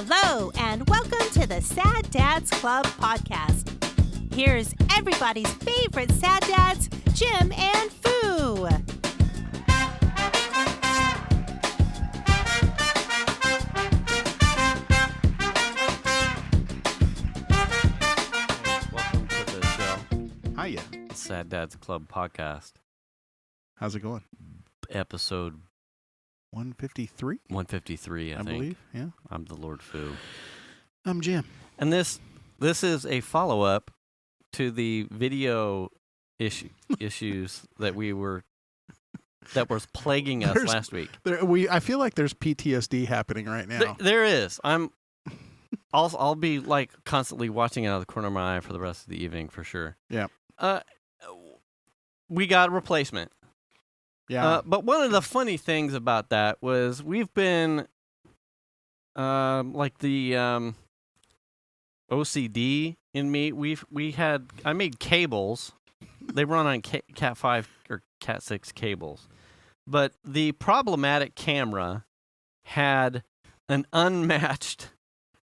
Hello, and welcome to the Sad Dads Club podcast. Here's everybody's favorite sad dads, Jim and Foo. Welcome to the show. Hiya. Sad Dads Club podcast, How's it going? episode 153, 153, I think. believe. Yeah. I'm the Lord Foo. I'm Jim. And this is a follow-up to the video issues that was plaguing us last week. I feel like there's PTSD happening right now. There is. I'll be like constantly watching it out of the corner of my eye for the rest of the evening for sure. Yeah. We got a replacement. Yeah. But one of the funny things about that was we've been like the OCD in me. I made cables. They run on Cat 5 or Cat 6 cables. But the problematic camera had an unmatched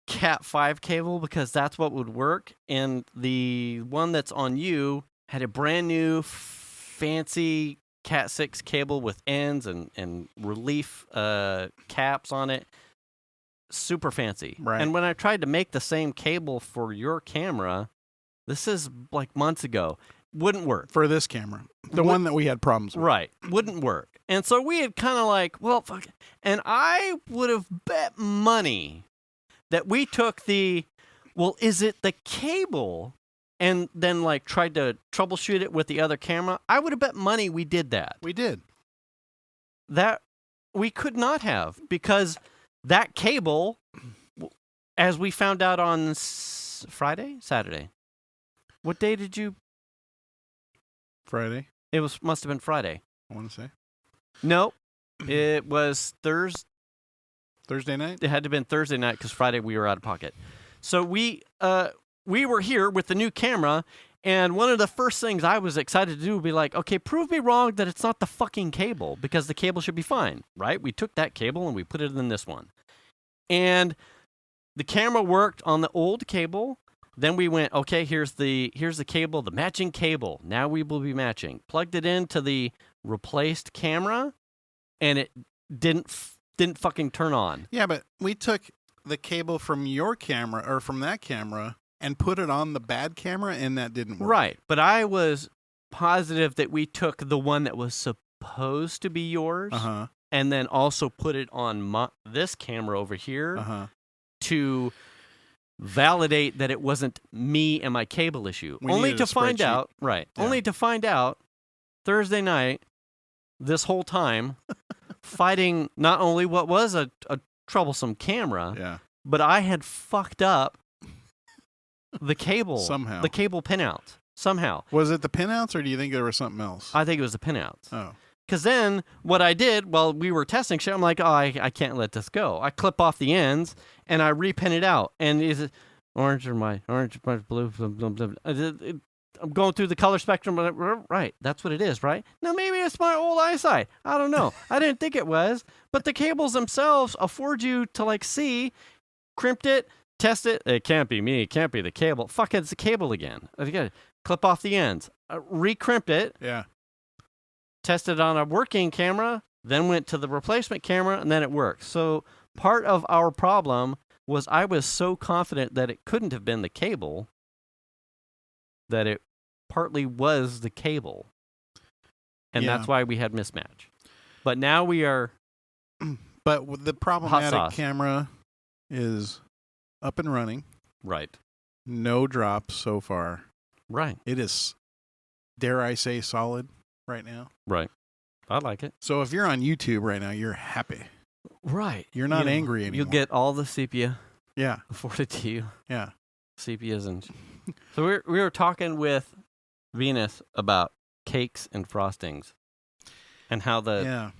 Cat 5 cable because that's what would work. And the one that's on you had a brand new fancy Cat 6 cable with ends and relief caps on it. Super fancy. Right. And when I tried to make the same cable for your camera, this is like months ago, wouldn't work. For this camera. The one that we had problems with. Right. Wouldn't work. And so we had kind of like, well, fuck it. And I would have bet money that we took is it the cable? And then, like, tried to troubleshoot it with the other camera. I would have bet money we did that. We did. That we could not have, because that cable, as we found out on Saturday. What day did you? Friday. It must have been Friday. I want to say. No, it was Thursday. Thursday night? It had to have been Thursday night because Friday we were out of pocket. So we were here with the new camera, and one of the first things I was excited to do would be like, okay, prove me wrong that it's not the fucking cable, because the cable should be fine, right? We took that cable and we put it in this one. And the camera worked on the old cable. Then we went, okay, here's the cable, the matching cable. Now we will be matching. Plugged it into the replaced camera, and it didn't fucking turn on. Yeah, but we took the cable from your camera, or from that camera, and put it on the bad camera, and that didn't work. Right, but I was positive that we took the one that was supposed to be yours, and then also put it on this camera over here to validate that it wasn't me and my cable issue. Only to find out Thursday night, this whole time, fighting not only what was a troublesome camera, but I had fucked up the cable somehow. The cable pinouts somehow. Was it the pinouts, or do you think there was something else? I think it was the pinouts. Oh. Because then what I did while we were testing shit, I'm like, I can't let this go. I clip off the ends and I repin it out. And is it orange, blue? Blah, blah, blah. I'm going through the color spectrum. Right, that's what it is, right? Now, maybe it's my old eyesight. I don't know. I didn't think it was. But the cables themselves afford you to, like, see, crimped it, test it. It can't be me. It can't be the cable. Fuck, it's the cable again. Again, clip off the ends. Recrimped it. Yeah. Tested on a working camera, then went to the replacement camera, and then it worked. So part of our problem was I was so confident that it couldn't have been the cable that it partly was the cable. And that's why we had mismatch. But now we are... But the problematic camera is up and running. Right. No drops so far. Right. It is, dare I say, solid right now. Right. I like it. So if you're on YouTube right now, you're happy. Right. You're not angry anymore. You'll get all the sepia Yeah. afforded to you. Yeah. Sepias and... So we were talking with Venus about cakes and frostings and how the... Yeah.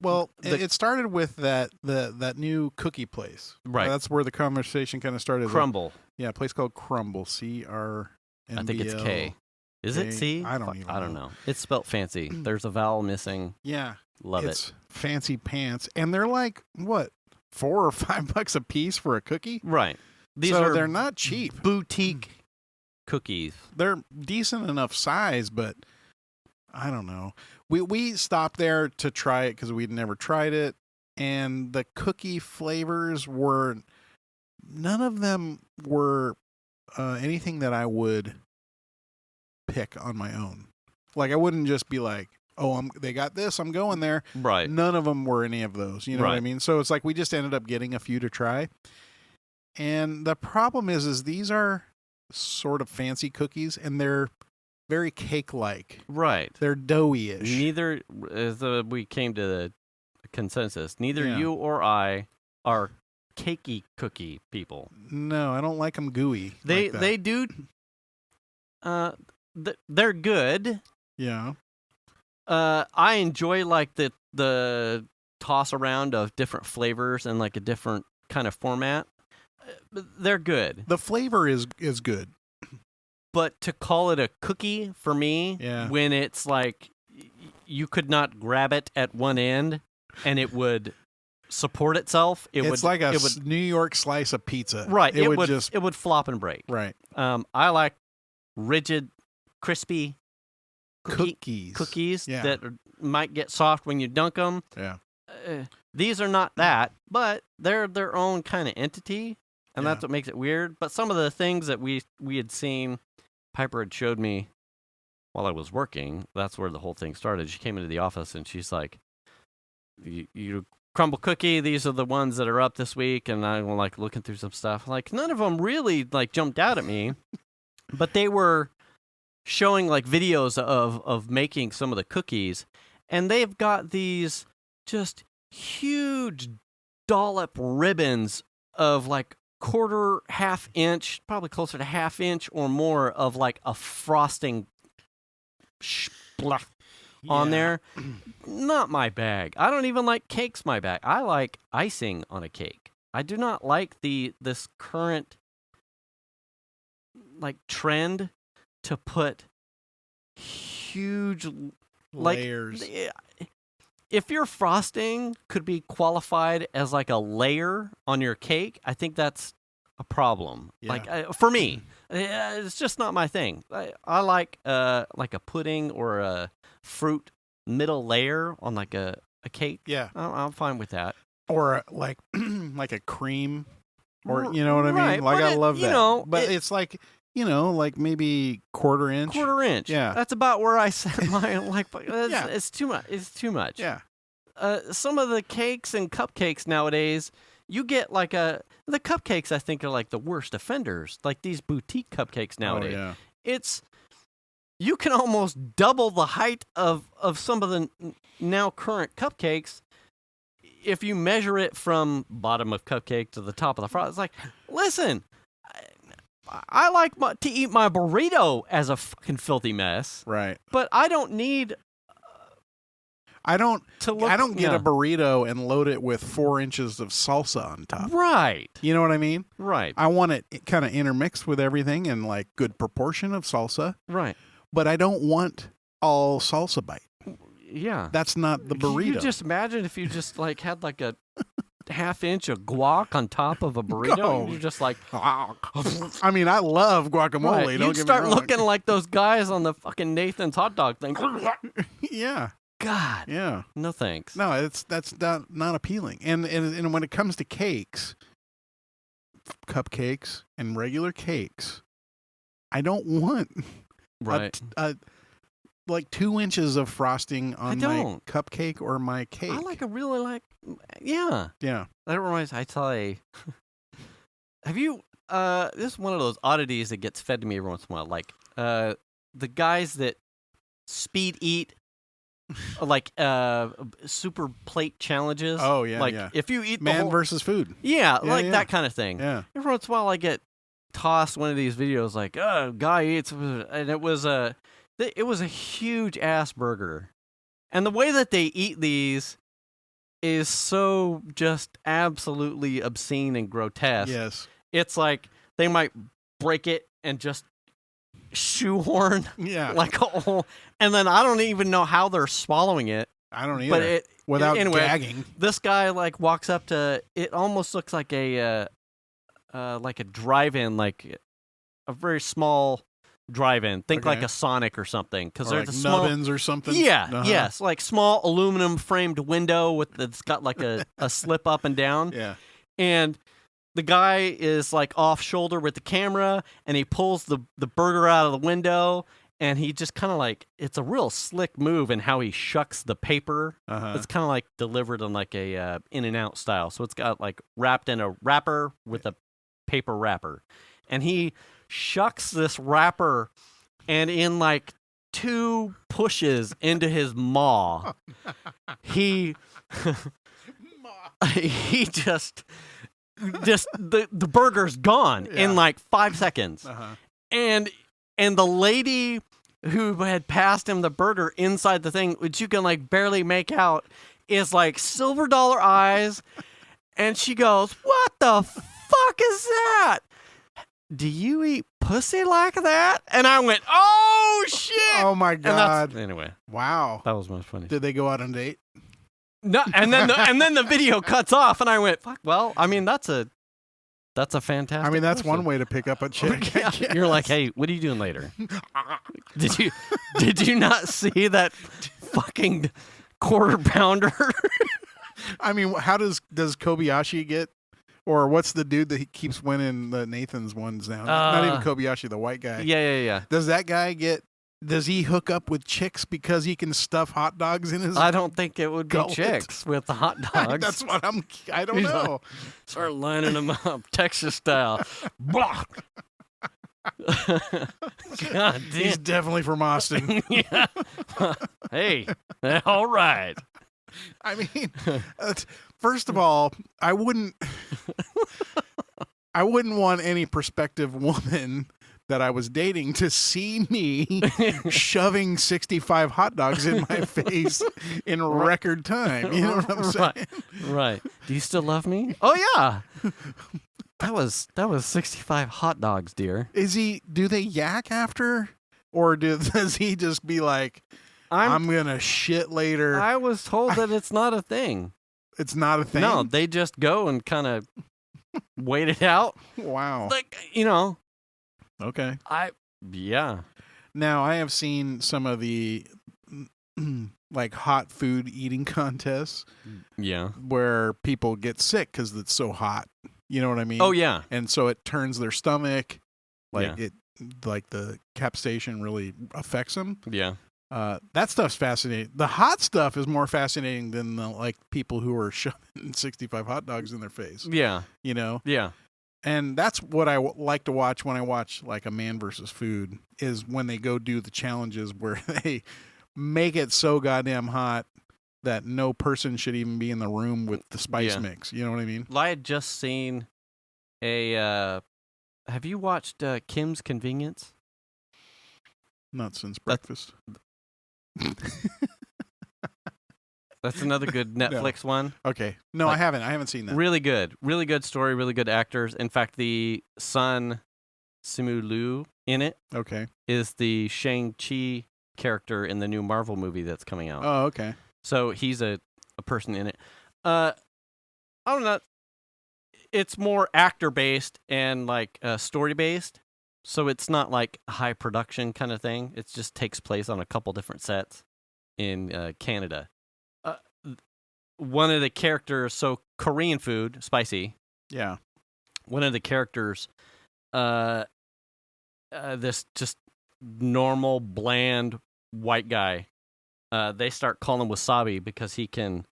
Well, it started with that new cookie place. Right. That's where the conversation kind of started. crumbl. A place called crumbl. CRMBL. I think it's K. Is it C? I don't know. It's spelt fancy. There's a vowel missing. Yeah. Love it's it. Fancy pants. And they're like, what, $4 or $5 a piece for a cookie. Right. They're not cheap. Boutique cookies. They're decent enough size, but I don't know. We stopped there to try it because we'd never tried it, and the cookie flavors were none of them were anything that I would pick on my own. Like I wouldn't just be like, oh, they got this, I'm going there. Right. None of them were any of those. You know what I mean? So it's like we just ended up getting a few to try. And the problem is these are sort of fancy cookies, and they're very cake-like. Right. They're doughy-ish. Neither, as we came to the consensus, neither you or I are cakey cookie people. No, I don't like them gooey. They do. They're good. Yeah. I enjoy like the toss around of different flavors and like a different kind of format. They're good. The flavor is good. But to call it a cookie for me, when it's like you could not grab it at one end and it would support itself, it's like a New York slice of pizza. Right. It would flop and break. Right. I like rigid, crispy cookies that might get soft when you dunk them. Yeah. These are not that, but they're their own kind of entity. And that's what makes it weird. But some of the things that we had seen, Piper had showed me while I was working. That's where the whole thing started. She came into the office and she's like, "You crumble cookie. These are the ones that are up this week." And I'm like looking through some stuff. Like none of them really like jumped out at me, but they were showing like videos of making some of the cookies, and they've got these just huge dollop ribbons of like quarter, half inch, probably closer to half inch or more of like a frosting on there. Not my bag. I don't even like cakes my bag. I like icing on a cake. I do not like this current like trend to put huge layers. If your frosting could be qualified as like a layer on your cake, I think that's a problem. Yeah. Like for me, it's just not my thing. I like a pudding or a fruit middle layer on like a cake. Yeah, I'm fine with that. Or like like a cream, or you know what I mean. Like I love that. But it's like like maybe quarter inch. Yeah, that's about where I set my like. It's too much. It's too much. Yeah. Some of the cakes and cupcakes nowadays, you get like the cupcakes. I think are like the worst offenders. Like these boutique cupcakes nowadays. Oh, yeah. You can almost double the height of some of the now current cupcakes if you measure it from bottom of cupcake to the top of the front. It's like, listen. I like to eat my burrito as a fucking filthy mess. Right. But I don't need. I don't get a burrito and load it with 4 inches of salsa on top. Right. You know what I mean? Right. I want it kind of intermixed with everything and like good proportion of salsa. Right. But I don't want all salsa bite. Yeah. That's not the burrito. You just imagine if you just like had like a half inch of guac on top of a burrito. No. And you're just like, I mean, I love guacamole. Right. Don't You'd get start me wrong. looking like those guys on the fucking Nathan's hot dog thing. Yeah. God. Yeah. No thanks. No, that's not appealing. And when it comes to cakes, cupcakes and regular cakes, I don't want like 2 inches of frosting on my cupcake or my cake. I yeah. Yeah. That reminds me, I tell you, have you, this is one of those oddities that gets fed to me every once in a while. Like, the guys that speed eat, like, super plate challenges. Oh, yeah. Like, yeah. if you eat Man versus food. Yeah, like that kind of thing. Yeah. Every once in a while I get tossed one of these videos like, oh, guy eats, and it was a huge ass burger. And the way that they eat these is so just absolutely obscene and grotesque. Yes. It's like they might break it and just shoehorn like a whole, and then I don't even know how they're swallowing it. I don't either. But Without anyway, gagging. This guy like walks up to. It almost looks like a drive-in, like a very small drive-in. Think like a Sonic or something, because there's like a small nubbins or something. Yeah, yes, like small aluminum framed window it's got like a slip up and down. Yeah. And the guy is like off shoulder with the camera, and he pulls the burger out of the window, and he just kind of like, it's a real slick move in how he shucks the paper. It's kind of like delivered in like a In-N-Out style. So it's got like wrapped in a wrapper with a paper wrapper, and he shucks this wrapper, and in like 2 pushes into his maw, he just the burger's gone in like 5 seconds. And the lady who had passed him the burger inside the thing, which you can like barely make out, is like silver dollar eyes, and she goes, "What the fuck is that? Do you eat pussy like that?" And I went, "Oh shit!" Oh my god! Anyway, wow, that was most funny. Did they go out on a date? No, and then the video cuts off, and I went, "Fuck." Well, I mean, that's a fantastic. I mean, that's person. one way to pick up a chick. Yeah. You're like, "Hey, what are you doing later?" Did you not see that fucking quarter pounder? I mean, how does Kobayashi get? Or what's the dude that he keeps winning the Nathan's ones now? Not even Kobayashi, the white guy. Yeah. Does that guy does he hook up with chicks because he can stuff hot dogs in his... I don't think it would be gullet? Chicks with the hot dogs. That's what I don't know. Start lining them up, Texas style. Blah. God damn. He's definitely from Austin. Yeah. Hey, all right. I mean, first of all, I wouldn't want any prospective woman that I was dating to see me shoving 65 hot dogs in my face in record time. You know what I'm saying? Right. Do you still love me? Oh yeah. That was 65 hot dogs, dear. Do they yak after? Or does he just be like, I'm gonna shit later? I was told that it's not a thing. It's not a thing? No, they just go and kind of wait it out. Wow. Like, you know. Okay. Yeah. Now, I have seen some of the like hot food eating contests. Yeah. Where people get sick because it's so hot. You know what I mean? Oh, yeah. And so it turns their stomach. Like Yeah. like the capsaicin really affects them. Yeah. That stuff's fascinating. The hot stuff is more fascinating than the like people who are shoving 65 hot dogs in their face. Yeah. You know? Yeah. And that's what I like to watch when I watch like a Man versus Food, is when they go do the challenges where they make it so goddamn hot that no person should even be in the room with the spice mix. You know what I mean? I had just seen have you watched Kim's Convenience? Not since breakfast. That's another good Netflix one. Okay. No, I haven't. I haven't seen that. Really good. Really good story, really good actors. In fact, the son, Simu Liu, in it is the Shang-Chi character in the new Marvel movie that's coming out. Oh, okay. So he's a person in it. I don't know. It's more actor-based and like story-based. So it's not like a high production kind of thing. It just takes place on a couple different sets in Canada. One of the characters, so Korean food, spicy. Yeah. One of the characters, this just normal, bland white guy, they start calling him wasabi because he can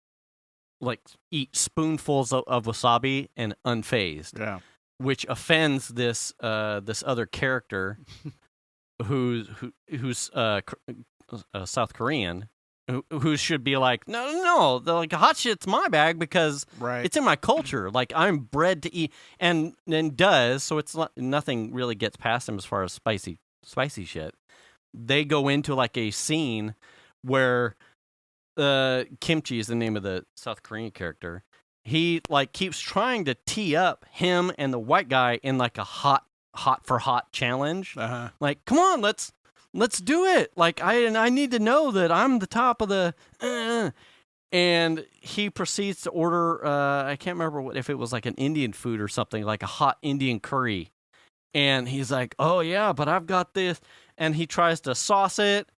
like eat spoonfuls of wasabi and unfazed. Yeah. Which offends this other character who's South Korean, who should be like, no, the like hot shit's my bag because it's in my culture. Like I'm bred to eat, and does, so it's nothing really gets past him as far as spicy shit. They go into like a scene where Kimchi is the name of the South Korean character. He like keeps trying to tee up him and the white guy in like a hot for hot challenge. Like, come on, let's do it. Like I need to know that I'm the top of the And he proceeds to order, I can't remember if it was like an Indian food or something, like a hot Indian curry. And he's like, oh, yeah, but I've got this. And he tries to sauce it.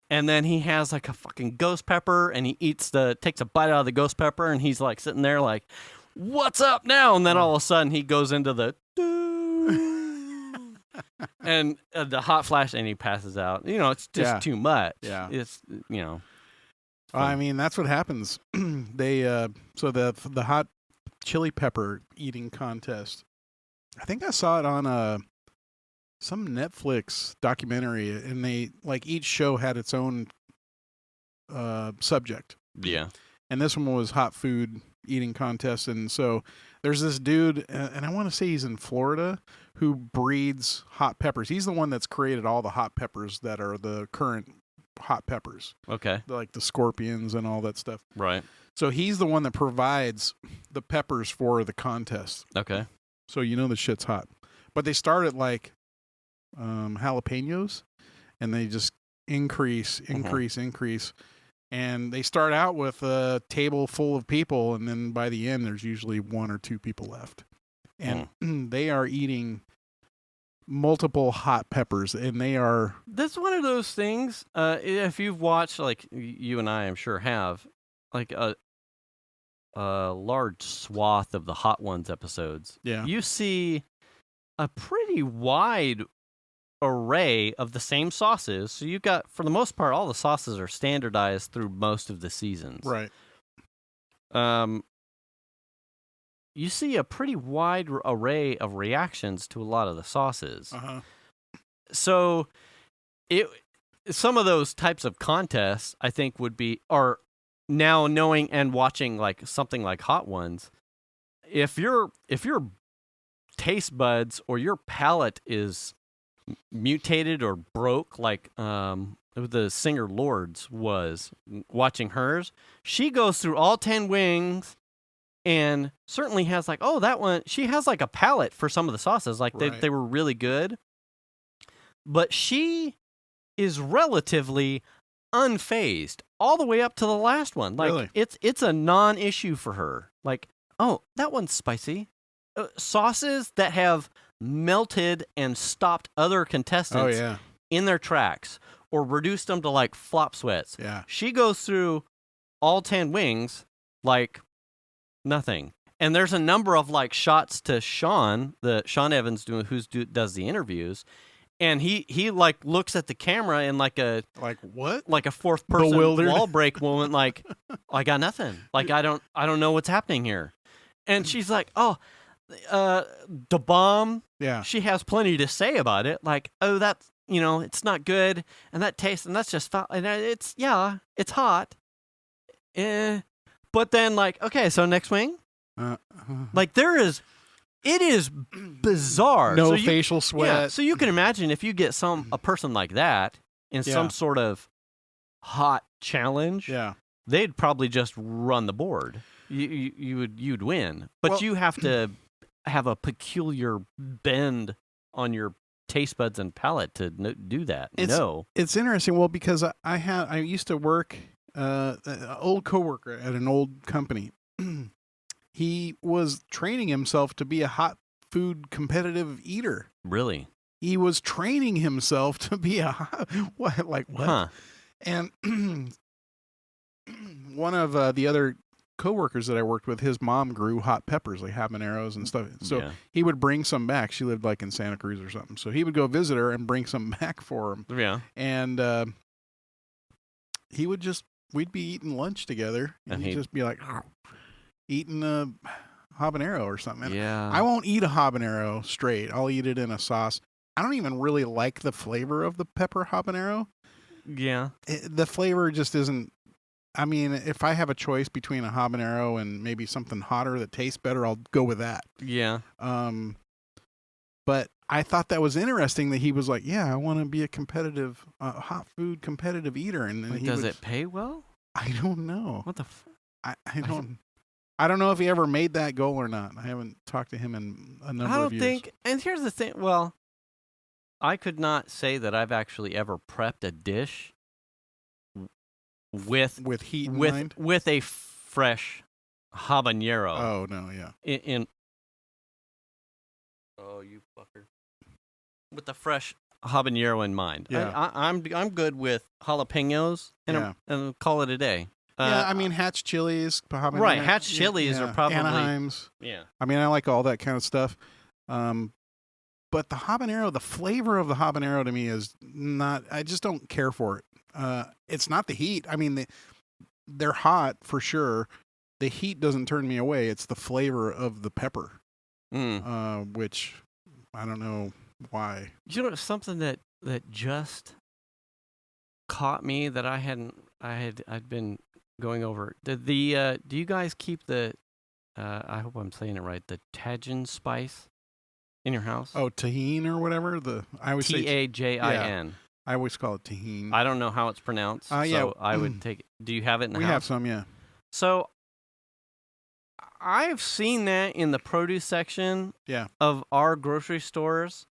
And then he has like a fucking ghost pepper. And he takes a bite out of the ghost pepper. And he's like sitting there like, what's up now? And then all of a sudden he goes into the and the hot flash and he passes out. It's just too much. Yeah. It's, I mean, that's what happens. They so the hot chili pepper eating contest. I think I saw it on some Netflix documentary, and they like each show had its own subject. Yeah. And this one was hot food eating contest, and so there's this dude, and I want to say he's in Florida, who breeds hot peppers. He's the one that's created all the hot peppers that are the current hot peppers. Okay. Like the scorpions and all that stuff. Right. So he's the one that provides the peppers for the contest. Okay. So the shit's hot. But they start at like jalapenos, and they just increase. And they start out with a table full of people, and then by the end, there's usually 1 or 2 people left. And they are eating multiple hot peppers, and they are... That's one of those things, if you've watched, like you and I, I'm sure have, like a large swath of the Hot Ones episodes, you see a pretty wide array of the same sauces. So you've got, for the most part, all the sauces are standardized through most of the seasons. Right. You see a pretty wide array of reactions to a lot of the sauces. Uh-huh. So some of those types of contests, I think, are now knowing and watching like something like Hot Ones. If your taste buds or your palate is mutated or broke, like the singer Lords was watching hers, she goes through all 10 wings and certainly has like, oh, that one, she has like a palate for some of the sauces, like they were really good, but she is relatively unfazed all the way up to the last one. Like really? It's a non-issue for her. Like, oh, that one's spicy. Sauces that have melted and stopped other contestants in their tracks or reduced them to like flop sweats. Yeah. She goes through all 10 wings like nothing. And there's a number of like shots to Sean Evans does the interviews, and he like looks at the camera in like a fourth person bewildered wall break moment, like I got nothing. Like I don't know what's happening here. And she's like, oh, the bomb. Yeah. She has plenty to say about it. Like, oh, that's, it's not good. And that tastes, and that's just foul. And it's hot. But then like, okay, so next wing, like it is bizarre. No facial sweat. Yeah, so you can imagine if you get a person like that in some sort of hot challenge, they'd probably just run the board. You'd win, but you have to have a peculiar bend on your taste buds and palate to do that. It's interesting. Well, because I used to work an old coworker at an old company. He was training himself to be a hot food competitive eater. Really? He was training himself to be a what? Like what? Huh. And one of the other coworkers that I worked with, his mom grew hot peppers, like habaneros and stuff. So he would bring some back. She lived like in Santa Cruz or something. So he would go visit her and bring some back for him. Yeah. And we'd be eating lunch together, and he'd just be like eating a habanero or something. Yeah. I won't eat a habanero straight. I'll eat it in a sauce. I don't even really like the flavor of the pepper habanero. Yeah. The flavor just isn't. I mean, if I have a choice between a habanero and maybe something hotter that tastes better, I'll go with that. Yeah. But I thought that was interesting that he was like, yeah, I want to be a competitive, hot food competitive eater. And does it pay well? I don't know. What the I don't know if he ever made that goal or not. I haven't talked to him in a number of years. And here's the thing. Well, I could not say that I've actually ever prepped a dish with heat in mind? with a fresh habanero. Oh no, yeah. Oh, you fucker. With the fresh habanero in mind. Yeah. I'm good with jalapenos and call it a day. Yeah, I mean Hatch chilies, habanero, right? Hatch chilies are probably Anaheims. Yeah. I mean, I like all that kind of stuff. But the habanero, the flavor of the habanero to me is not. I just don't care for it. It's not the heat. I mean, they're hot for sure. The heat doesn't turn me away. It's the flavor of the pepper, which I don't know why. You know, something that just caught me that I'd been going over. Do you guys keep the? I hope I'm saying it right. The Tajin spice in your house. Oh, tahine or whatever. I always say Tajin. Yeah, I always call it tahine. I don't know how it's pronounced. So I would take it. Do you have it in the house? We have some, yeah. So I've seen that in the produce section of our grocery stores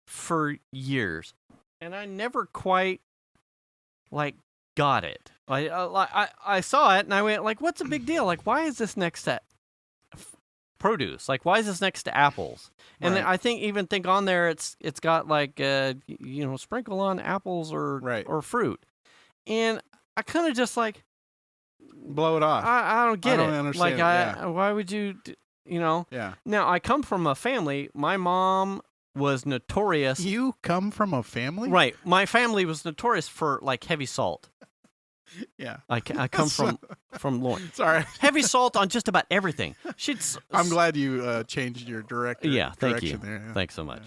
for years, and I never quite got it. I saw it and I went like, "What's the big deal? Like, why is this next to produce? Like, why is this next to apples?" And Right. I think on there it's got like sprinkle on apples or fruit, and I kind of just like blow it off. I don't get it. Understand Like, why would you? Yeah. Now I come from a family. My mom was notorious. You come from a family? Right. My family was notorious for like heavy salt. Yeah. I come from Lawrence. Sorry. Heavy salt on just about everything. I'm glad you changed your direction. Yeah, thank you. There, yeah. Thanks so much.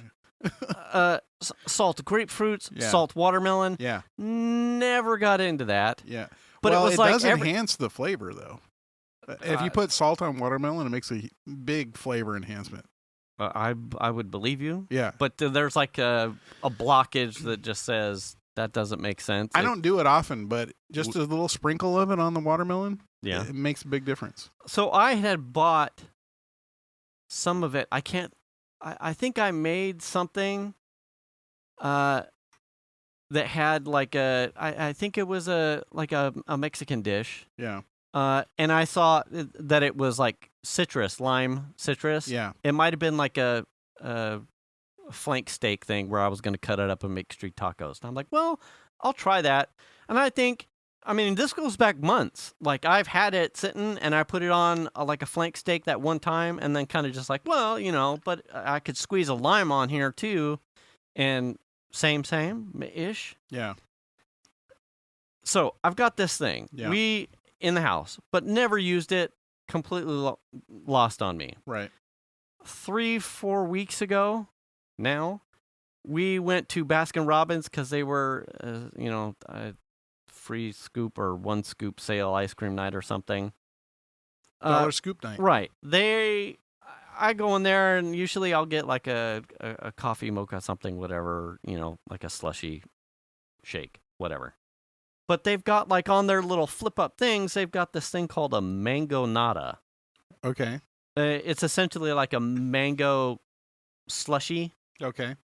Salt grapefruits, Yeah. salt watermelon. Yeah. Never got into that. Yeah. But well, it was like does enhance the flavor, though. If you put salt on watermelon, it makes a big flavor enhancement. I would believe you. Yeah. But there's like a blockage that just says that doesn't make sense. I don't do it often, but just a little sprinkle of it on the watermelon, it makes a big difference. So I had bought some of it. I think I made something that had like I think it was a Mexican dish. Yeah. And I saw that it was like lime citrus. Yeah. It might have been like a flank steak thing where I was going to cut it up and make street tacos. And I'm like, well, I'll try that. And I mean, this goes back months. Like I've had it sitting and I put it on like a flank steak that one time and then kind of just like, well, but I could squeeze a lime on here too. And same-ish. Yeah. So I've got this thing. Yeah. In the house, but never used it. Completely lost on me. Right. 3-4 weeks ago, now we went to Baskin Robbins because they were, a free scoop or one scoop sale ice cream night or something. $1 scoop night. Right. I go in there and usually I'll get like a coffee mocha something, whatever, like a slushy shake, whatever. But they've got like on their little flip up things, they've got this thing called a mango nata. Okay. It's essentially like a mango slushy. Okay.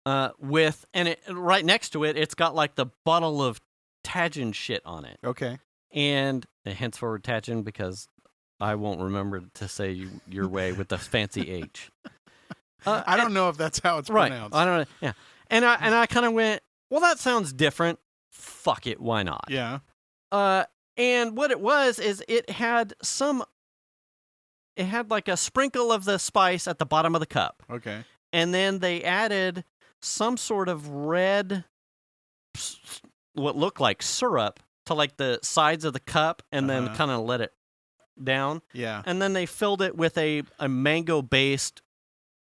Right next to it, it's got like the bottle of Tajin shit on it. Okay. And henceforward Tajin because I won't remember to say your way with the fancy H. I don't know if that's how it's pronounced. I don't know. Yeah. And I kind of went, well, that sounds different. Fuck it, why not? Yeah. And what it was is it had like a sprinkle of the spice at the bottom of the cup. Okay. And then they added some sort of red, what looked like syrup to like the sides of the cup and then kind of let it down. Yeah. And then they filled it with a mango-based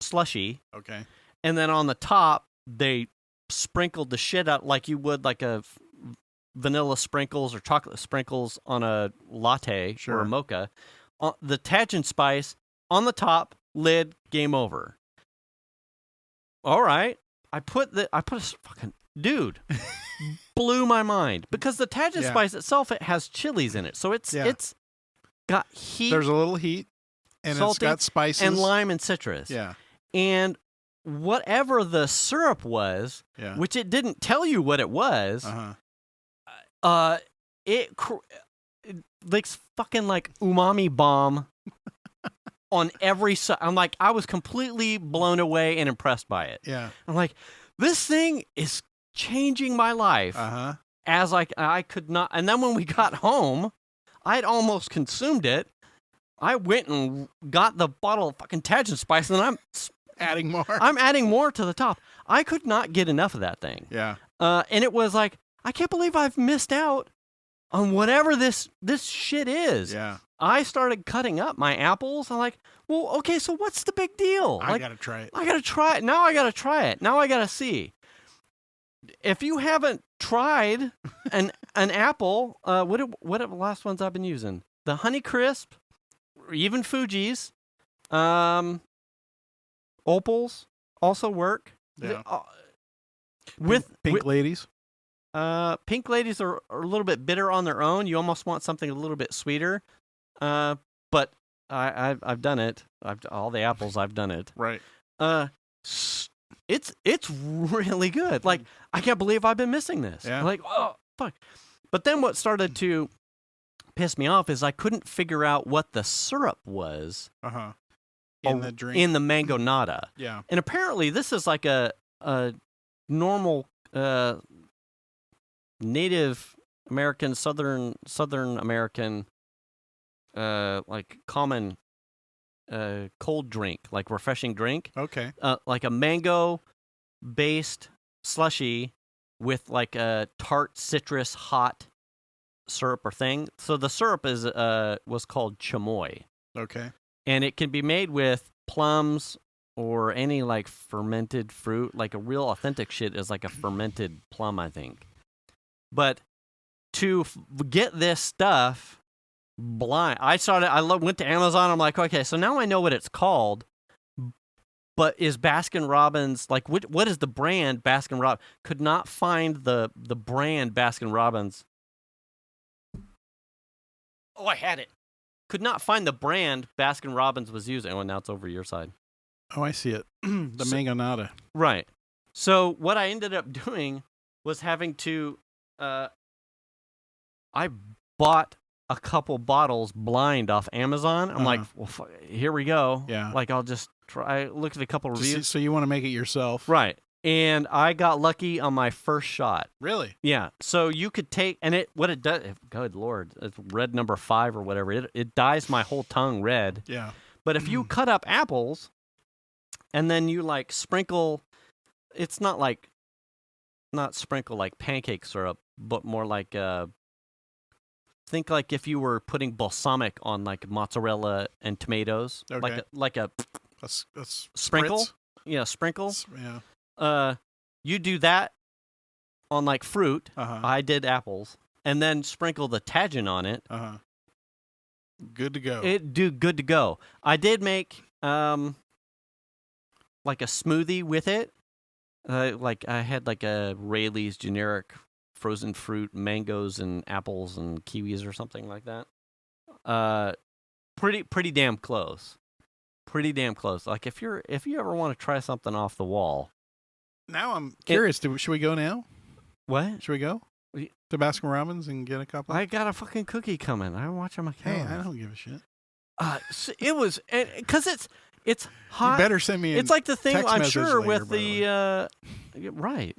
slushy. Okay. And then on the top, they sprinkled the shit out like you would like a vanilla sprinkles or chocolate sprinkles on a latte or a mocha. The Tajin spice on the top, lid, game over. All right. I put a fucking dude blew my mind because the Tajin spice itself, it has chilies in it. So it's got heat. There's a little heat and salty, it's got spices and lime and citrus. Yeah. And whatever the syrup was, which it didn't tell you what it was, it like fucking like umami bomb on every side. I'm like, I was completely blown away and impressed by it. Yeah. I'm like, this thing is changing my life. As I could not. And then when we got home, I'd almost consumed it. I went and got the bottle of fucking Tajin spice, and I'm adding more. I'm adding more to the top. I could not get enough of that thing. Yeah. And it was like, I can't believe I've missed out on whatever this shit is. Yeah. I started cutting up my apples. I'm like, well, okay, so what's the big deal? I gotta try it. I gotta try it. Now I gotta try it. Now I gotta see. If you haven't tried an apple, what are the last ones I've been using? The Honey Crisp, or even Fuji's, Opals also work. Yeah. With Pink Ladies. Pink Ladies are a little bit bitter on their own. You almost want something a little bit sweeter. But I've done it. All the apples I've done it. Right. It's really good. Like, I can't believe I've been missing this. Yeah. Like, oh fuck. But then what started to piss me off is I couldn't figure out what the syrup was. In the drink. In the mango nata. Yeah. And apparently this is like a normal Native American, Southern American, like common cold drink, like refreshing drink. Okay. Like a mango-based slushy with like a tart citrus hot syrup or thing. So the syrup is was called chamoy. Okay. And it can be made with plums or any like fermented fruit. Like a real authentic shit is like a fermented plum, I think. But to get this stuff blind, I went to Amazon. I'm like, okay, so now I know what it's called. But is Baskin Robbins, like, what is the brand Baskin Robbins? Could not find the brand Baskin Robbins. Oh, I had it. Could not find the brand Baskin Robbins was using. Oh, now it's over your side. Oh, I see it. The mango nata. Right. So what I ended up doing was having to, I bought a couple bottles blind off Amazon. I'm like, well, here we go. Yeah. Like, I'll just try. I looked at a couple reviews. So you want to make it yourself. Right. And I got lucky on my first shot. Really? Yeah. So you could take, and what it does, good Lord, it's red number 5 or whatever. It dyes my whole tongue red. Yeah. But if you cut up apples and then you like sprinkle, it's not sprinkle like pancake syrup, but more like, think like if you were putting balsamic on like mozzarella and tomatoes, Okay. like a sprinkle. Spritz? Yeah, sprinkle. Yeah. You do that on like fruit. Uh-huh. I did apples, and then sprinkle the Tajin on it. Good to go. Good to go. I did make like a smoothie with it. Like I had like a Rayleigh's generic frozen fruit, mangoes and apples and kiwis or something like that. Pretty damn close. Pretty damn close. Like if you ever want to try something off the wall. Now I'm curious. Should we go now? What? Should we go to Baskin Robbins and get a couple? I got a fucking cookie coming. I'm watching my Hey, calendar. I don't give a shit. So it was because it's hot. You better send me. It's like the thing text I'm message sure later, with by the right.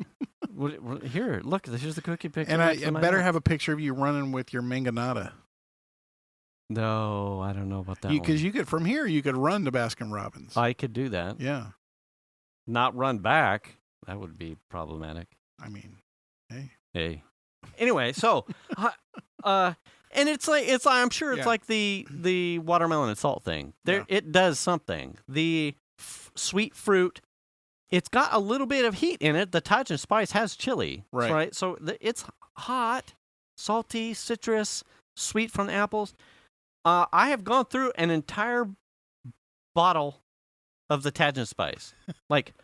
Here, look. Here's the cookie picture. And I better have a picture of you running with your mangonada. No, I don't know about that. Because you could from here, you could run to Baskin Robbins. I could do that. Yeah. Not run back. That would be problematic. I mean, hey. Anyway, so, and it's I'm sure it's like the watermelon and salt thing. It does something. The sweet fruit, it's got a little bit of heat in it. The Tajin spice has chili, right? So it's hot, salty, citrus, sweet from the apples. I have gone through an entire bottle of the Tajin spice, like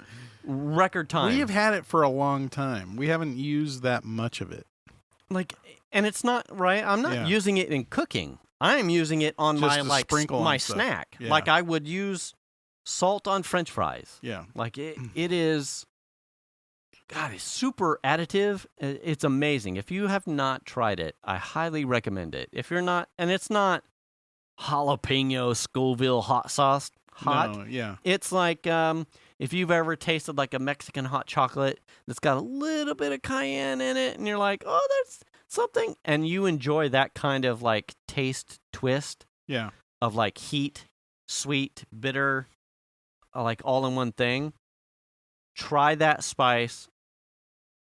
record time. We have had it for a long time. We haven't used that much of it. Like, and it's not right. I'm not using it in cooking. I'm using it on just my my stuff. snack. Yeah. Like I would use salt on French fries. Yeah. Like it is. God, it's super additive. It's amazing. If you have not tried it, I highly recommend it. If you're not, and it's not jalapeno Scoville hot sauce hot. No, yeah. It's like if you've ever tasted like a Mexican hot chocolate that's got a little bit of cayenne in it, and you're like, oh, that's something, and you enjoy that kind of like taste twist Yeah. of like heat, sweet, bitter, like all in one thing. Try that spice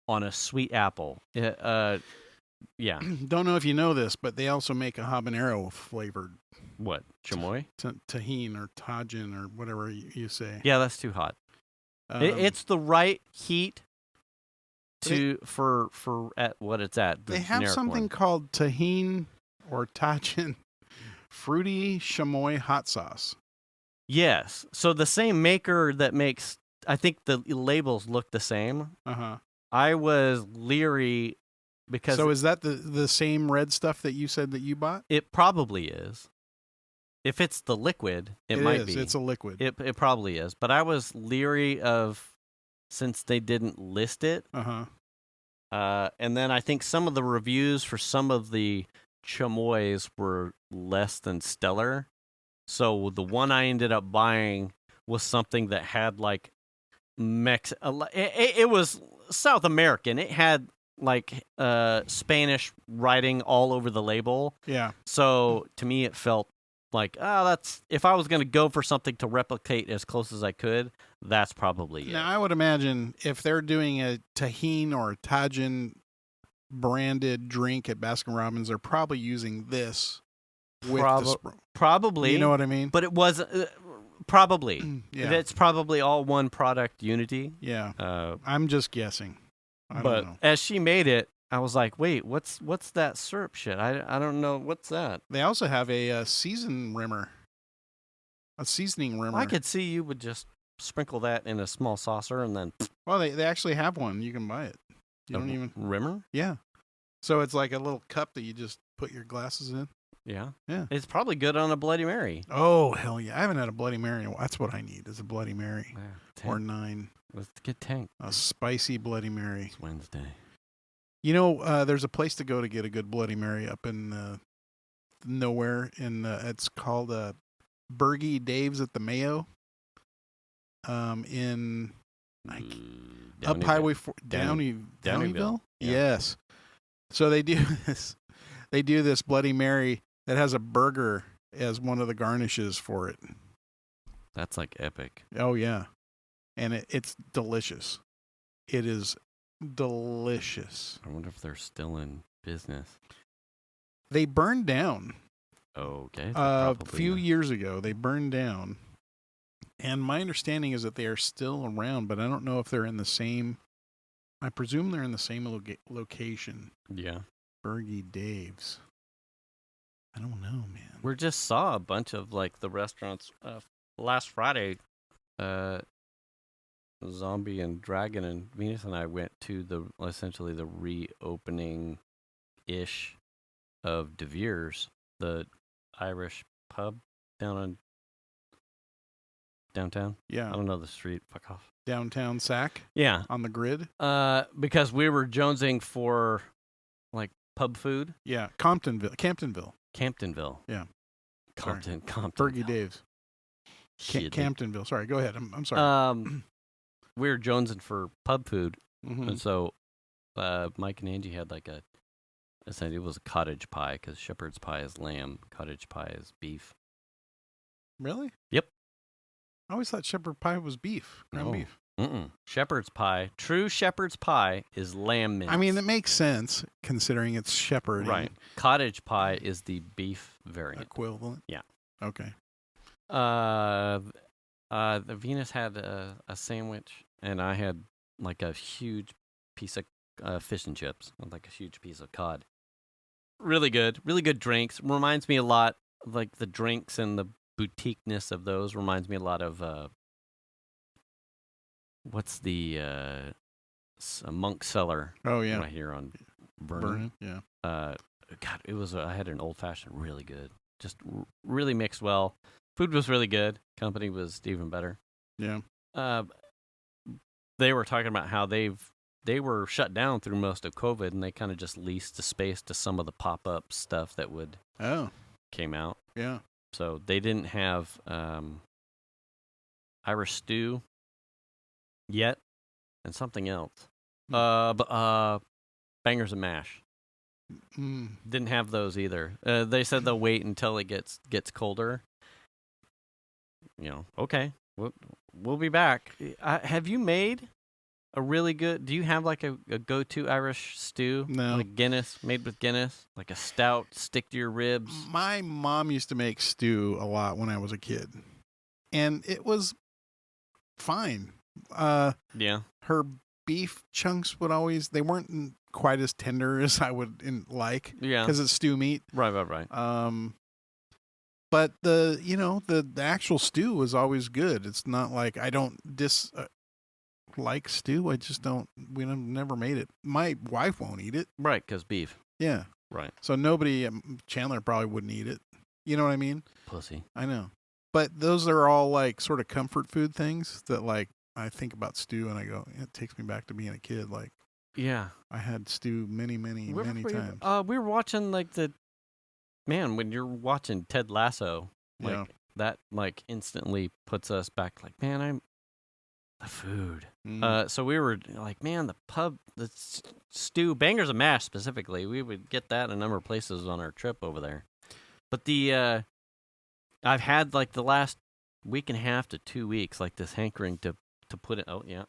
on a sweet apple. Yeah. Don't know if you know this, but they also make a habanero flavored What? Chamoy? tahine or tajin or whatever you say. Yeah, that's too hot. It's the right heat for at what it's at. The they have something called tahine or tajin fruity chamoy hot sauce. Yes. So the same maker that makes, I think the labels look the same. Uh-huh. I was leery because... So is that the same red stuff that you said that you bought? It probably is. If it's the liquid, it might be. It's a liquid. It probably is. But I was leery of, since they didn't list it. Uh-huh. And then I think some of the reviews for some of the chamoys were less than stellar. So the one I ended up buying was something that had like it was South American. It had like Spanish writing all over the label. Yeah. So to me, it felt like, that's, if I was going to go for something to replicate as close as I could, that's probably it. Now, I would imagine if they're doing a tahine or tajin branded drink at Baskin Robbins, they're probably using this with the probably. You know what I mean? But it was probably. Yeah. It's probably all one product unity. Yeah. I'm just guessing. I but don't know. as she made it, I was like, wait, what's that syrup shit? I don't know. What's that? They also have a seasoning rimmer. I could see you would just sprinkle that in a small saucer and then... Well, they actually have one. You can buy it. You don't even... Rimmer? Yeah. So it's like a little cup that you just put your glasses in. Yeah. Yeah. It's probably good on a Bloody Mary. Oh, hell yeah. I haven't had a Bloody Mary. That's what I need is a Bloody Mary. Yeah, or 9. Let's get tank. A spicy Bloody Mary. It's Wednesday. You know, there's a place to go to get a good Bloody Mary up in nowhere. It's called Bergie Dave's at the Mayo. In up Highway 4, Downeyville. Yeah. Yes. So they do this. They do this Bloody Mary that has a burger as one of the garnishes for it. That's like epic. Oh yeah, and it's delicious. It is delicious. I wonder if they're still in business. They burned down. Okay. A few years ago, they burned down. And my understanding is that they are still around, but I don't know if they're in the same... I presume they're in the same location. Yeah. Bergie Dave's. I don't know, man. We just saw a bunch of, like, the restaurants. Last Friday, Zombie and Dragon and Venus and I went to essentially the reopening-ish of De Vere's, the Irish pub downtown. Yeah. I don't know the street. Fuck off. Downtown Sac? Yeah. On the grid? Because we were jonesing for, like, pub food. Yeah. Camptonville. Yeah. Compton. Bergie Dave's. Camptonville. Sorry, go ahead. I'm sorry. We were jonesing for pub food, mm-hmm. and so Mike and Angie had like essentially it was a cottage pie because shepherd's pie is lamb, cottage pie is beef. Really? Yep. I always thought shepherd pie was beef, ground beef. Shepherd's pie, true shepherd's pie is lamb mince. I mean, it makes sense considering it's shepherd. Right. Cottage pie is the beef variant. Equivalent? Yeah. Okay. The Venus had a sandwich, and I had like a huge piece of fish and chips, like a huge piece of cod. Really good drinks. Reminds me a lot of like the drinks and the boutiqueness of those. Reminds me a lot of what's the Monk Cellar? Oh yeah, right here on Vernon. Yeah. God, it was. I had an old fashioned, really good. Just really mixed well. Food was really good. Company was even better. Yeah. They were talking about how they've they were shut down through most of COVID, and they kind of just leased the space to some of the pop-up stuff that came out. Yeah. So they didn't have Irish stew yet, and something else. Bangers and mash. Didn't have those either. They said they'll wait until it gets colder. Okay, we'll be back. Have you made a really good? Do you have like a go-to Irish stew? No. Like Guinness, made with Guinness, like a stout, stick to your ribs. My mom used to make stew a lot when I was a kid, and it was fine. Yeah. Her beef chunks they weren't quite as tender as I would like. Yeah. Because it's stew meat. Right. But the actual stew was always good. It's not like I don't like stew. I just don't. Never made it. My wife won't eat it. Right, because beef. Yeah. Right. So nobody, Chandler probably wouldn't eat it. You know what I mean? Pussy. I know. But those are all like sort of comfort food things that like I think about stew and I go, it takes me back to being a kid. Like, yeah, I had stew many times. We were watching like when you're watching Ted Lasso, like that like instantly puts us back. Like, man, the food. So we were like, man, the stew, bangers and mash specifically. We would get that in a number of places on our trip over there. But I've had like the last week and a half to 2 weeks, like this hankering to put it. Oh yeah,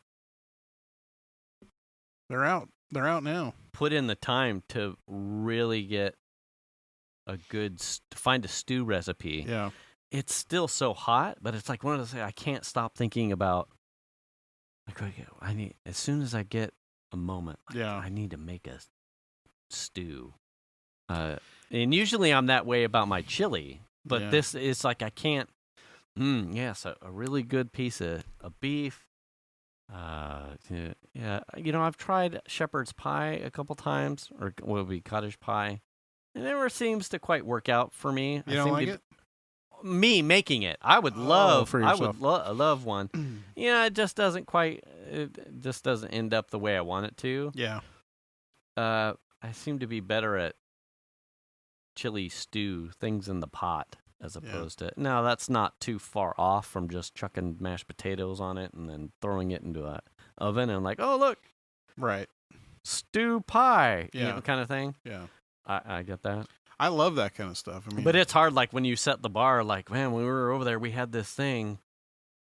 they're out now. Put in the time to really get find a stew recipe. Yeah, it's still so hot, but it's like one of those things I can't stop thinking about. Like, I need, as soon as I get a moment, I need to make a stew. And usually I'm that way about my chili, but this is like I can't. Yes, a really good piece of beef. I've tried shepherd's pie a couple times, or what would be cottage pie. It never seems to quite work out for me. You don't like it? Me making it, I would love. For yourself. I would love one. It just doesn't quite. It just doesn't end up the way I want it to. Yeah. I seem to be better at chili stew, things in the pot, as opposed to. Now that's not too far off from just chucking mashed potatoes on it and then throwing it into a oven and like, oh look, right, stew pie, kind of thing. Yeah, I get that. I love that kind of stuff. I mean, but it's hard, like when you set the bar, like, man, when we were over there, we had this thing,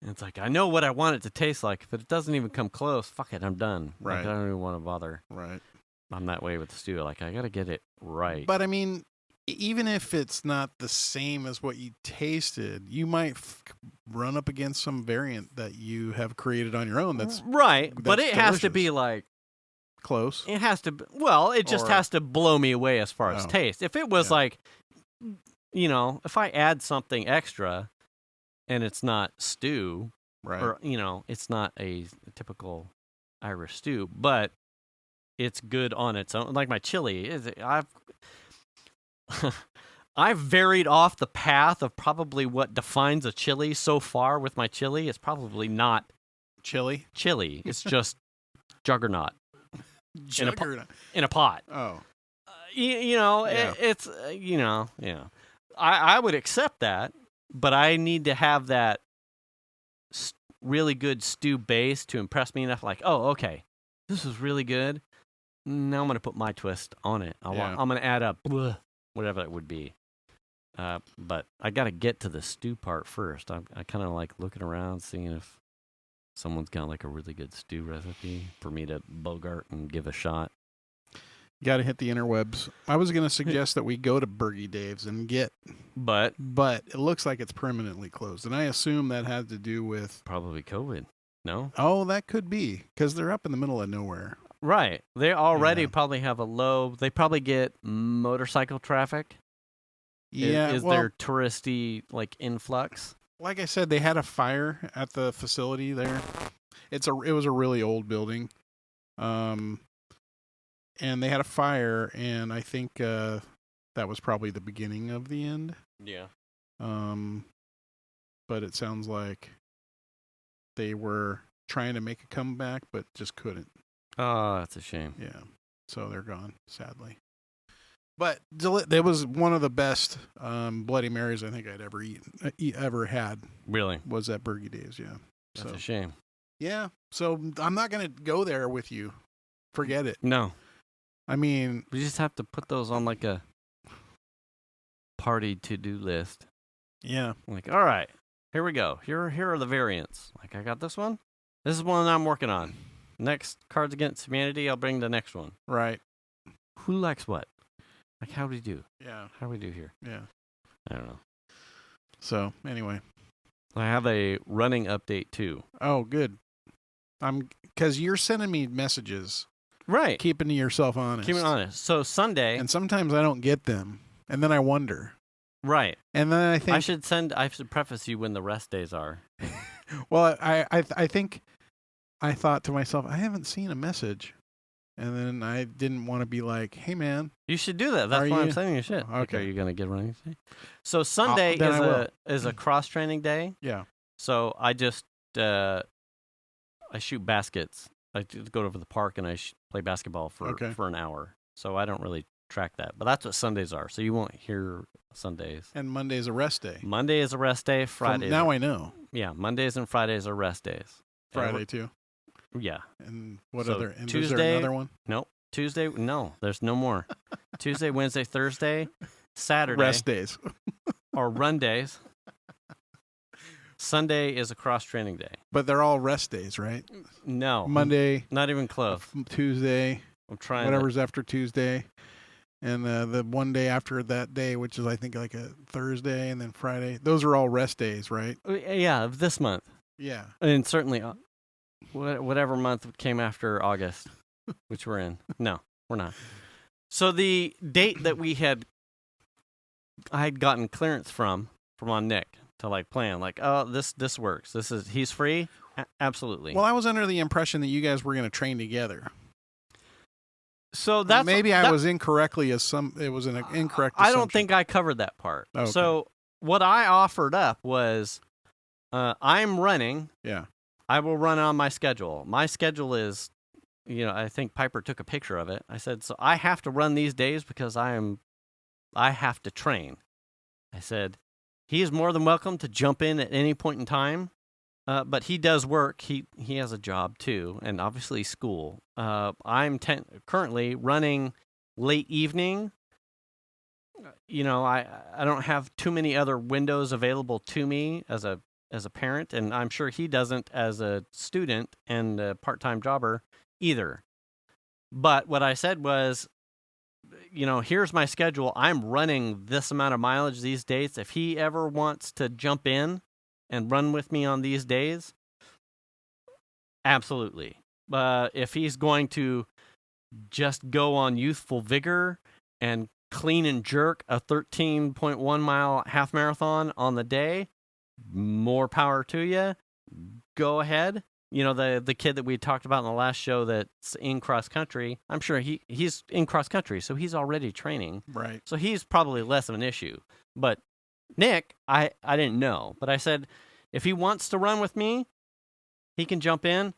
and it's like, I know what I want it to taste like, but it doesn't even come close. Fuck it, I'm done. Right. Like, I don't even want to bother. Right. I'm that way with the stew. Like, I got to get it right. But I mean, even if it's not the same as what you tasted, you might run up against some variant that you have created on your own. That's right. But it delicious. Has to be like close. It has to. It just has to blow me away as far as taste. If it was like, if I add something extra, and it's not stew, right? Or it's not a typical Irish stew, but it's good on its own. Like my chili I've varied off the path of probably what defines a chili so far with my chili. It's probably not chili. It's just juggernaut. Juggernaut. In a pot. Oh. It's I would accept that, but I need to have that really good stew base to impress me enough. Like, oh, okay, this is really good. Now I'm going to put my twist on it. I'm going to add up whatever it would be. But I got to get to the stew part first. I kind of like looking around, seeing if someone's got like a really good stew recipe for me to bogart and give a shot. You got to hit the interwebs. I was going to suggest that we go to Burgie Dave's and get, but it looks like it's permanently closed, and I assume that had to do with probably COVID. No? Oh, that could be because they're up in the middle of nowhere. Right. They already probably have a low. They probably get motorcycle traffic. Yeah. Is there touristy like influx? Like I said, they had a fire at the facility there. It was a really old building. And they had a fire, and I think that was probably the beginning of the end. Yeah. But it sounds like they were trying to make a comeback, but just couldn't. Oh, that's a shame. Yeah. So they're gone, sadly. But it was one of the best Bloody Marys I think I'd ever had. Really? Was at Burgie Days, yeah. That's a shame. Yeah. So I'm not going to go there with you. Forget it. No. I mean, We just have to put those on like a party to-do list. yeah. Like, all right, here we go. Here are the variants. Like, I got this one. This is one I'm working on. Next, Cards Against Humanity, I'll bring the next one. Right. Who likes what? Like, how do we do? Yeah. How do we do here? Yeah. I don't know. So, anyway. I have a running update, too. Oh, good. Because you're sending me messages. Right. Keeping yourself honest. Keeping honest. So, Sunday. And sometimes I don't get them. And then I wonder. Right. And then I think... I should preface you when the rest days are. Well, I think I thought to myself, I haven't seen a message. And then I didn't want to be like, hey, man. You should do that. That's why I'm sending you shit. Okay. Like, are you going to get running today? So Sunday is a cross-training day. Yeah. So I just, I shoot baskets. I just go over the park and I play basketball for an hour. So I don't really track that. But that's what Sundays are. So you won't hear Sundays. And Monday's a rest day. Monday is a rest day. Friday. Now I know. Yeah. Mondays and Fridays are rest days. Friday, too. Yeah. And what so other? And Tuesday, is there another one? Nope. Tuesday, no, there's no more. Tuesday, Wednesday, Thursday, Saturday. Rest days. Or run days. Sunday is a cross-training day. But they're all rest days, right? No. Monday. Not even close. Tuesday. I'm trying. Whatever's after Tuesday. And the one day after that day, which is, I think, like a Thursday, and then Friday. Those are all rest days, right? Yeah, of this month. Yeah. And certainly whatever month came after August, which we're in. No, we're not. So the date that I had gotten clearance from on Nick to like plan, like, oh, this works. He's free. Absolutely. Well, I was under the impression that you guys were going to train together. So that's I was incorrectly it was an incorrect assumption. I don't think I covered that part. Okay. So what I offered up was, I'm running. Yeah. I will run on my schedule. My schedule is, I think Piper took a picture of it. I said, so I have to run these days because I have to train. I said, he is more than welcome to jump in at any point in time, but he does work. He has a job too, and obviously school. I'm currently running late evening. I don't have too many other windows available to me as a parent, and I'm sure he doesn't as a student and a part-time jobber either. But what I said was, here's my schedule. I'm running this amount of mileage these days. If he ever wants to jump in and run with me on these days, absolutely. If he's going to just go on youthful vigor and clean and jerk a 13.1 mile half marathon on the day, more power to you. Go ahead. The kid that we talked about in the last show that's in cross country, I'm sure he's in cross country, so he's already training. Right. So he's probably less of an issue. But Nick, I didn't know. But I said, if he wants to run with me, he can jump in.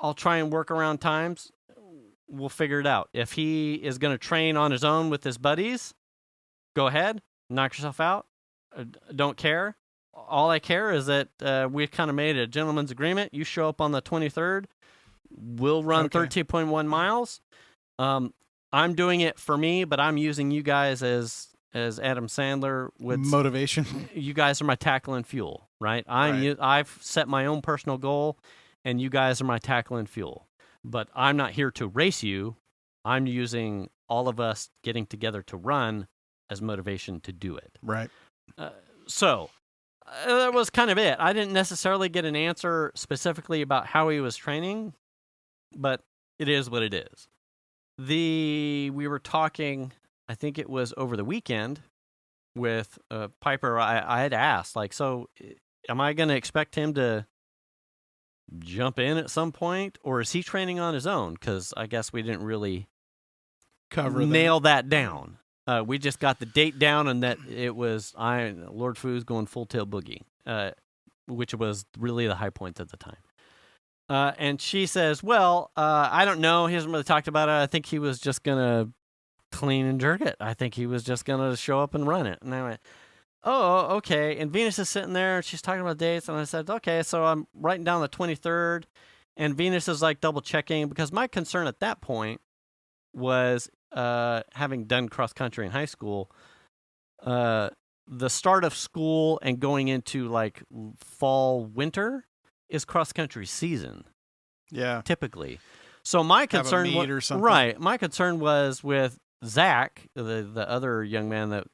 I'll try and work around times. We'll figure it out. If he is going to train on his own with his buddies, go ahead. Knock yourself out. Don't care. All I care is that we kind of made a gentleman's agreement. You show up on the 23rd. We'll run 13.1 miles. I'm doing it for me, but I'm using you guys as Adam Sandler would. Motivation. You guys are my tackle and fuel, right? I've set my own personal goal, and you guys are my tackle and fuel. But I'm not here to race you. I'm using all of us getting together to run as motivation to do it. Right. So that was kind of it. I didn't necessarily get an answer specifically about how he was training, but it is what it is. We were talking, I think it was over the weekend with Piper. I had asked, like, so am I going to expect him to jump in at some point, or is he training on his own? Because I guess we didn't really nail that down. We just got the date down, and that it was Lord Foo's going full tail boogie, which was really the high point at the time. And she says, well, I don't know. He hasn't really talked about it. I think he was just going to clean and jerk it. I think he was just going to show up and run it. And I went, oh, okay. And Venus is sitting there. And she's talking about dates. And I said, okay, so I'm writing down the 23rd. And Venus is like double checking because my concern at that point was having done cross country in high school, the start of school and going into like fall, winter is cross country season. Yeah. Typically. So my concern Have a meet or something. Right. My concern was with Zach, the other young man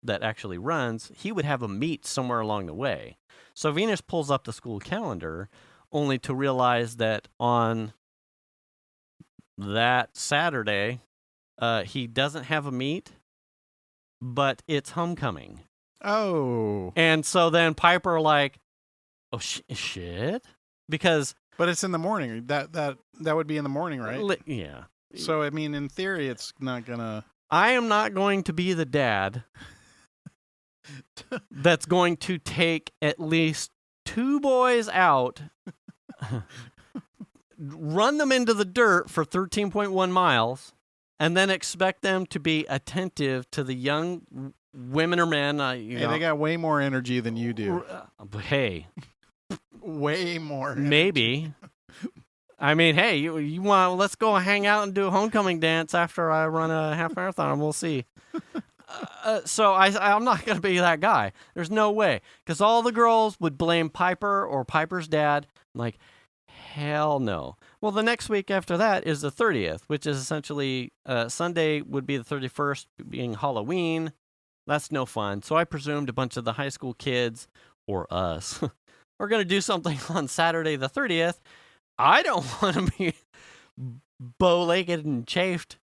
that actually runs, he would have a meet somewhere along the way. So Venus pulls up the school calendar only to realize that on that Saturday, he doesn't have a meet, but it's homecoming. Oh. And so then Piper like, oh shit, because But it's in the morning. That would be in the morning, right? Yeah. So I mean, in theory, it's not gonna. I am not going to be the dad that's going to take at least 2 boys out, run them into the dirt for 13.1 miles, and then expect them to be attentive to the young women or men. They got way more energy than you do. Hey, Way more. Energy. maybe. I mean, hey, you want? Let's go hang out and do a homecoming dance after I run a half marathon, and we'll see. So I'm not going to be that guy. There's no way. Because all the girls would blame Piper or Piper's dad. I'm like, hell no. Well, the next week after that is the 30th, which is essentially Sunday would be the 31st, being Halloween. That's no fun. So I presumed a bunch of the high school kids, or us, are going to do something on Saturday the 30th. I don't want to be bow-legged and chafed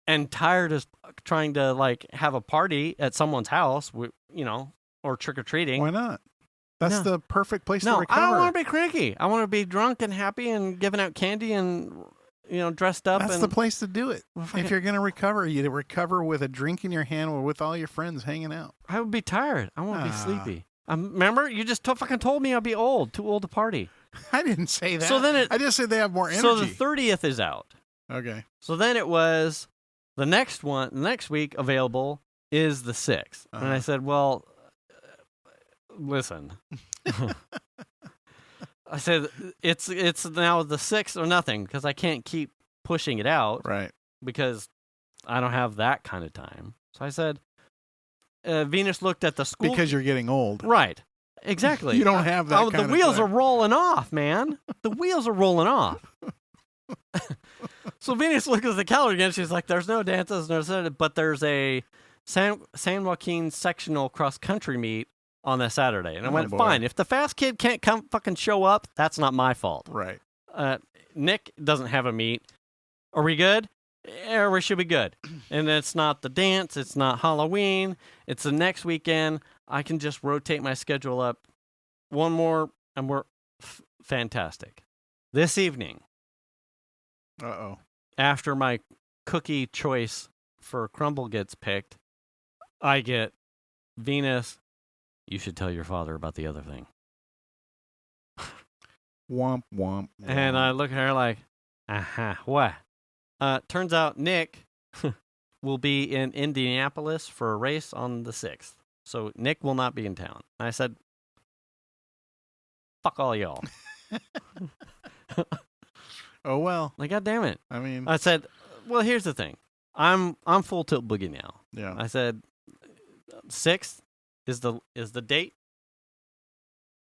and tired of trying to like have a party at someone's house, or trick-or-treating. Why not? That's the perfect place to No, recover. I don't want to be cranky. I want to be drunk and happy and giving out candy and, dressed up. That's the place to do it. Well, If you're going to recover, you recover with a drink in your hand or with all your friends hanging out. I would be tired. I want to be sleepy. Remember, you just fucking told me I'd be too old to party. I didn't say that. So then I just said they have more energy. So the 30th is out. Okay. So then it was the next week available is the 6th. And I said, well, listen. I said, it's now the 6th or nothing because I can't keep pushing it out. Right. Because I don't have that kind of time. So I said, Venus looked at the school. Because you're getting old. Right. Exactly. You don't have that kind the of wheels time. are rolling off, man. The wheels are rolling off. So Venus looked at the calendar again. She's like, there's no dances, but there's a San Joaquin sectional cross-country meet on that Saturday. And I went, boy. fine. If the fast kid can't come fucking show up, that's not my fault. Right. Nick doesn't have a meet. Are we good? Yeah, we should be good. And it's not the dance. It's not Halloween. It's the next weekend. I can just rotate my schedule up one more, and we're fantastic. This evening, after my cookie choice for crumbl gets picked, I get, Venus, you should tell your father about the other thing. Womp, womp, womp. And I look at her like, what? Turns out Nick will be in Indianapolis for a race on the 6th. So Nick will not be in town. I said, fuck all y'all. Oh, well. Like, God damn it. I mean. I said, well, here's the thing. I'm full tilt boogie now. Yeah. I said, 6th is the date.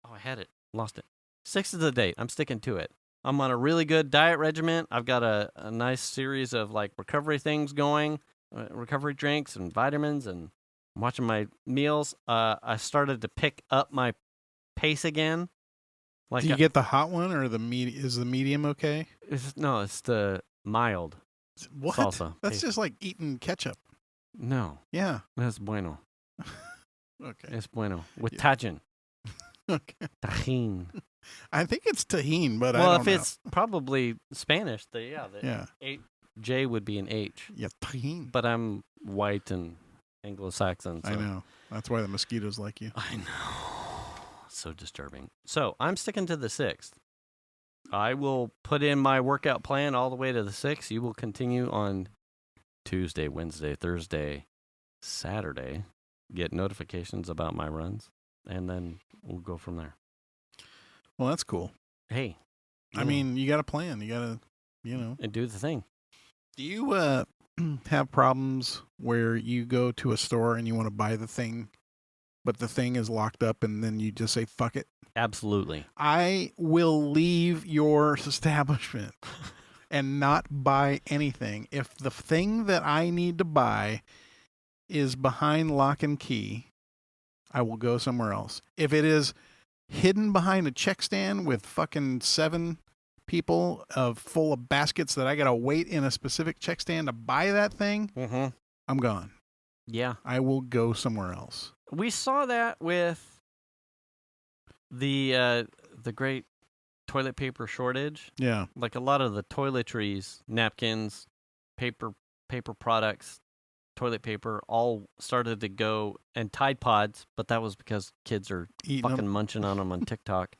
Oh, I had it. Lost it. 6th is the date. I'm sticking to it. I'm on a really good diet regimen. I've got a nice series of like recovery things going, recovery drinks and vitamins, and I'm watching my meals. I started to pick up my pace again. Like, do you get the hot one or the is the medium okay? It's the mild what? salsa. That's pace. just like eating ketchup. No. Yeah. That's bueno. Okay. It's bueno. With tajin. Okay. Tajin. I think it's tahine, but well, I don't know. if it's probably Spanish, the J would be an H. Yeah, tahine. But I'm white and Anglo-Saxon. So. I know. That's why the mosquitoes like you. I know. So disturbing. So I'm sticking to the 6th. I will put in my workout plan all the way to the 6th. You will continue on Tuesday, Wednesday, Thursday, Saturday. Get notifications about my runs, and then we'll go from there. Well, that's cool. Hey. I mean, you got a plan. You got to, And do the thing. Do you have problems where you go to a store and you want to buy the thing, but the thing is locked up and then you just say, fuck it? Absolutely. I will leave your establishment and not buy anything. If the thing that I need to buy is behind lock and key, I will go somewhere else. If it is hidden behind a check stand with fucking 7 people full of baskets that I got to wait in a specific check stand to buy that thing, I'm gone. Yeah. I will go somewhere else. We saw that with the great toilet paper shortage. Yeah. Like a lot of the toiletries, napkins, paper products, toilet paper, all started to go, and Tide Pods, but that was because kids are fucking munching on them on TikTok.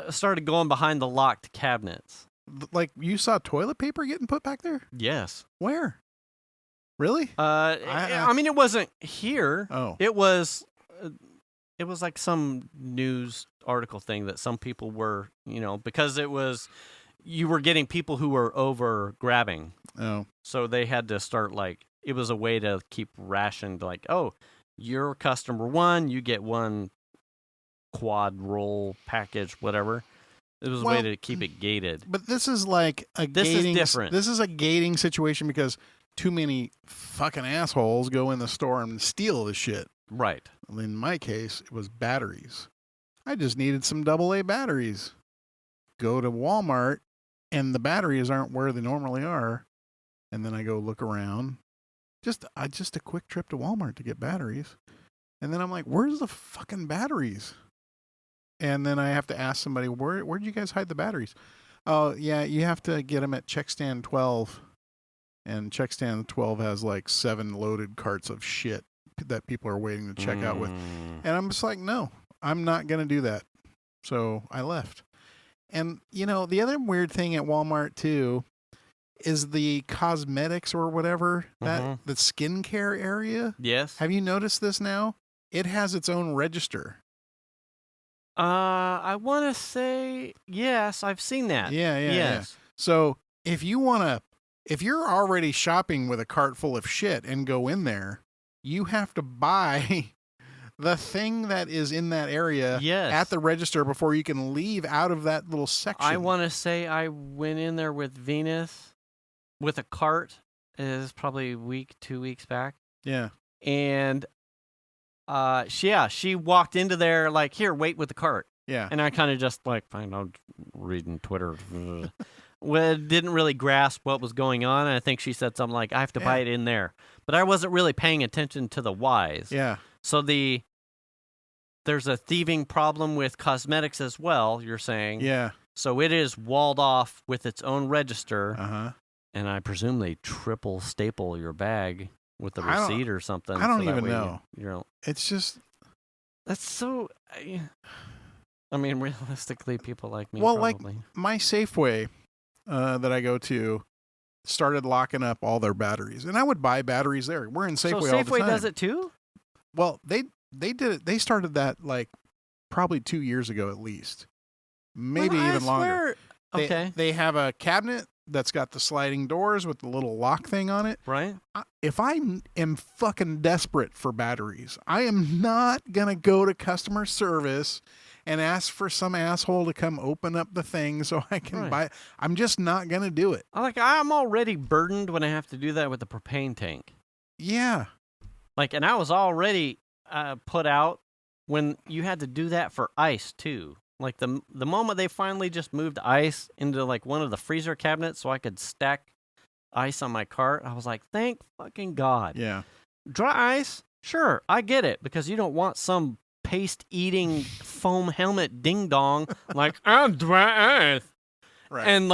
Started going behind the locked cabinets. Like, you saw toilet paper getting put back there? Yes. Where? Really? I mean, it wasn't here. Oh. It was like some news article thing that some people were, because you were getting people who were over grabbing. Oh. So they had to start, it was a way to keep rationed, you're customer 1, you get 1 quad roll package, whatever. It was a way to keep it gated. But this is like this is different. This is a gating situation because too many fucking assholes go in the store and steal the shit. Right. In my case, it was batteries. I just needed some AA batteries. Go to Walmart, and the batteries aren't where they normally are. And then I go look around. Just a quick trip to Walmart to get batteries. And then I'm like, where's the fucking batteries? And then I have to ask somebody, where'd you guys hide the batteries? Oh, yeah, you have to get them at check stand 12. And check stand 12 has 7 loaded carts of shit that people are waiting to check out with. And I'm just like, no, I'm not going to do that. So I left. And, the other weird thing at Walmart, too, is the cosmetics or whatever, the skincare area. Yes. Have you noticed this now? It has its own register. I want to say, yes, I've seen that. Yeah. Yes. So if you're already shopping with a cart full of shit and go in there, you have to buy the thing that is in that area at the register before you can leave out of that little section. I want to say I went in there with Venus with a cart. It was probably 2 weeks back. Yeah. And she walked into there here, wait with the cart. Yeah. And I kind of just reading Twitter. Well, didn't really grasp what was going on. And I think she said something like, I have to buy it in there. But I wasn't really paying attention to the whys. Yeah. So there's a thieving problem with cosmetics as well, you're saying. Yeah. So it is walled off with its own register. Uh-huh. And I presume they triple staple your bag with the receipt or something. I don't even know. It's just... That's so... I mean, realistically, people like me probably. My Safeway that I go to started locking up all their batteries. And I would buy batteries there. We're in Safeway all the time. So Safeway does it too? Well, they did it. They started that probably 2 years ago at least. Maybe even longer. Okay. They have a cabinet that's got the sliding doors with the little lock thing on it. Right. If I am fucking desperate for batteries, I am not going to go to customer service and ask for some asshole to come open up the thing so I can buy it. I'm just not going to do it. I'm already burdened when I have to do that with the propane tank. Yeah. And I was already put out when you had to do that for ice too. The moment they finally just moved ice into one of the freezer cabinets so I could stack ice on my cart, I was like, thank fucking God. Yeah. Dry ice? Sure, I get it, because you don't want some paste-eating foam helmet ding-dong I'm dry ice. Right. And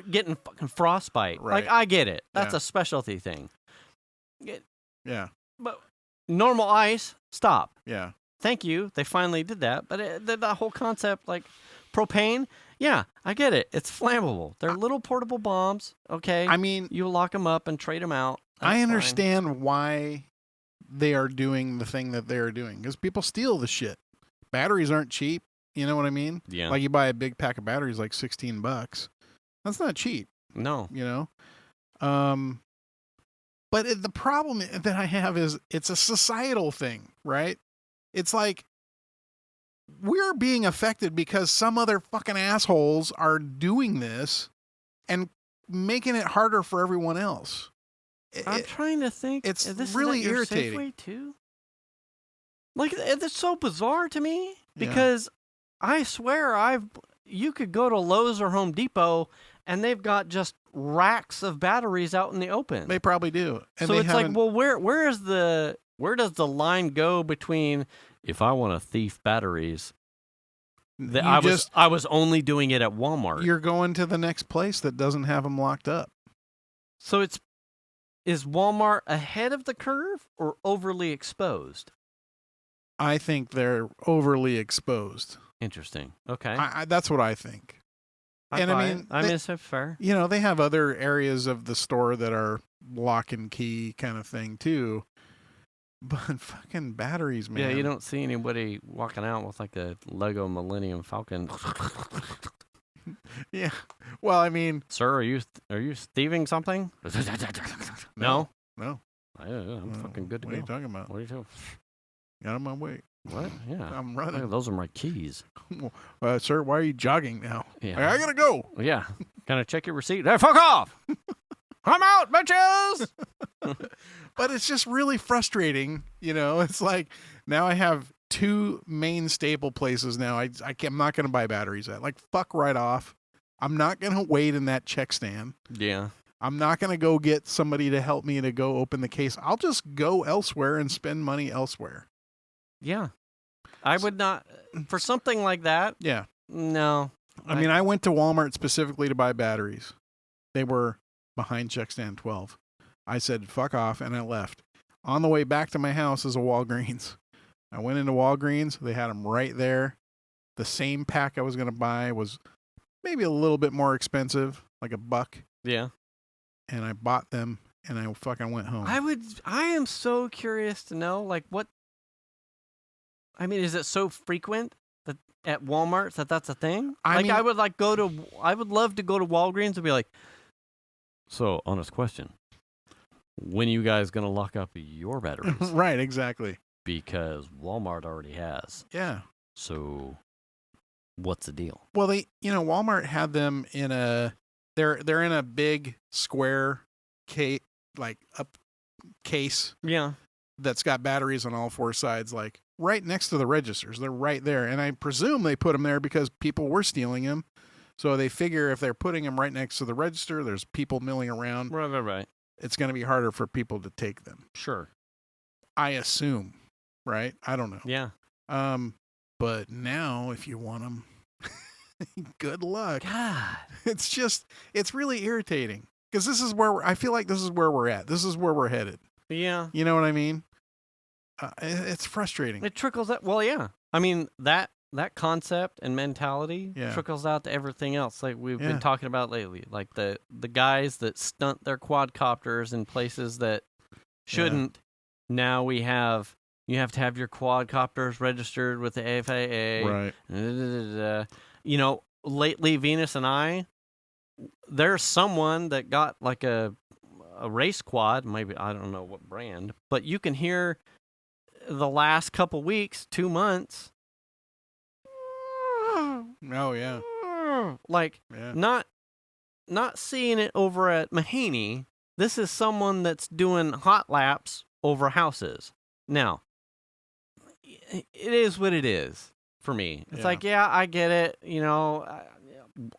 getting fucking frostbite. Right. I get it. That's a specialty thing. Yeah. But normal ice, stop. Yeah. thank you. They finally did that. But the whole concept, like propane, yeah, I get it. It's flammable. They're little portable bombs. Okay. I mean, you lock them up and trade them out. That's I fine. understand why they are doing the thing that they are doing because people steal the shit. Batteries aren't cheap. You know what I mean? Yeah. Like you buy a big pack of batteries, like $16. That's not cheap. No. You know? But the problem that I have is it's a societal thing, right? It's like we're being affected because some other fucking assholes are doing this and making it harder for everyone else. I'm trying to think. It's this really is at your irritating. Safeway too? Like, it's so bizarre to me because I swear you could go to Lowe's or Home Depot and they've got just racks of batteries out in the open. They probably do. And so it's like, well, where does the line go between if I want to thief batteries? I was only doing it at Walmart. You're going to the next place that doesn't have them locked up. So is Walmart ahead of the curve or overly exposed? I think they're overly exposed. Interesting. Okay. That's what I think. I mean, it's fair. You know, they have other areas of the store that are lock and key kind of thing too. But fucking batteries, man. Yeah, you don't see anybody walking out with like a Lego Millennium Falcon. Yeah. Well, I mean, sir, are you thieving something? No. I'm fucking good to go. What are you talking about? What are you doing? Get on my way. What? Yeah. I'm running. Look, those are my keys. Sir, why are you jogging now? Yeah. I gotta go. Yeah. Can I check your receipt? Hey, fuck off! I'm out, bitches! But it's just really frustrating. You know, it's like now I have two main staple places now. I'm not going to buy batteries at. Like, fuck right off. I'm not going to wait in that check stand. Yeah. I'm not going to go get somebody to help me to go open the case. I'll just go elsewhere and spend money elsewhere. Yeah. I would not, for something like that. Yeah. No. I mean, I went to Walmart specifically to buy batteries. They were behind check stand 12. I said, fuck off, and I left. On the way back to my house is a Walgreens. I went into Walgreens. They had them right there. The same pack I was going to buy was maybe a little bit more expensive, like $1. Yeah. And I bought them, and I fucking went home. I am so curious to know, like, what, I mean, is it so frequent that at Walmart that's a thing? I would love to go to Walgreens and be like, so, honest question. When are you guys going to lock up your batteries? Right, exactly. Because Walmart already has. Yeah. So, what's the deal? Well, Walmart had them in they're in a big square case, case. Yeah. That's got batteries on all four sides, like right next to the registers. They're right there. And I presume they put them there because people were stealing them. So they figure if they're putting them right next to the register, there's people milling around. Right. It's going to be harder for people to take them. Sure. I assume, right? I don't know. Yeah. But now if you want them, good luck. God. It's really irritating because I feel like this is where we're at. This is where we're headed. Yeah. You know what I mean? It's frustrating. It trickles out. Well, yeah. I mean, that concept and mentality trickles out to everything else, like we've been talking about lately. Like the guys that stunt their quadcopters in places that shouldn't. Now you have to have your quadcopters registered with the FAA. Right. You know, lately Venus and I, there's someone that got like a race quad, maybe I don't know what brand, but you can hear the last couple weeks, 2 months. Oh yeah. Like not seeing it over at Mahaney. This is someone that's doing hot laps over houses. Now, it is what it is for me. It's like, yeah, I get it. You know,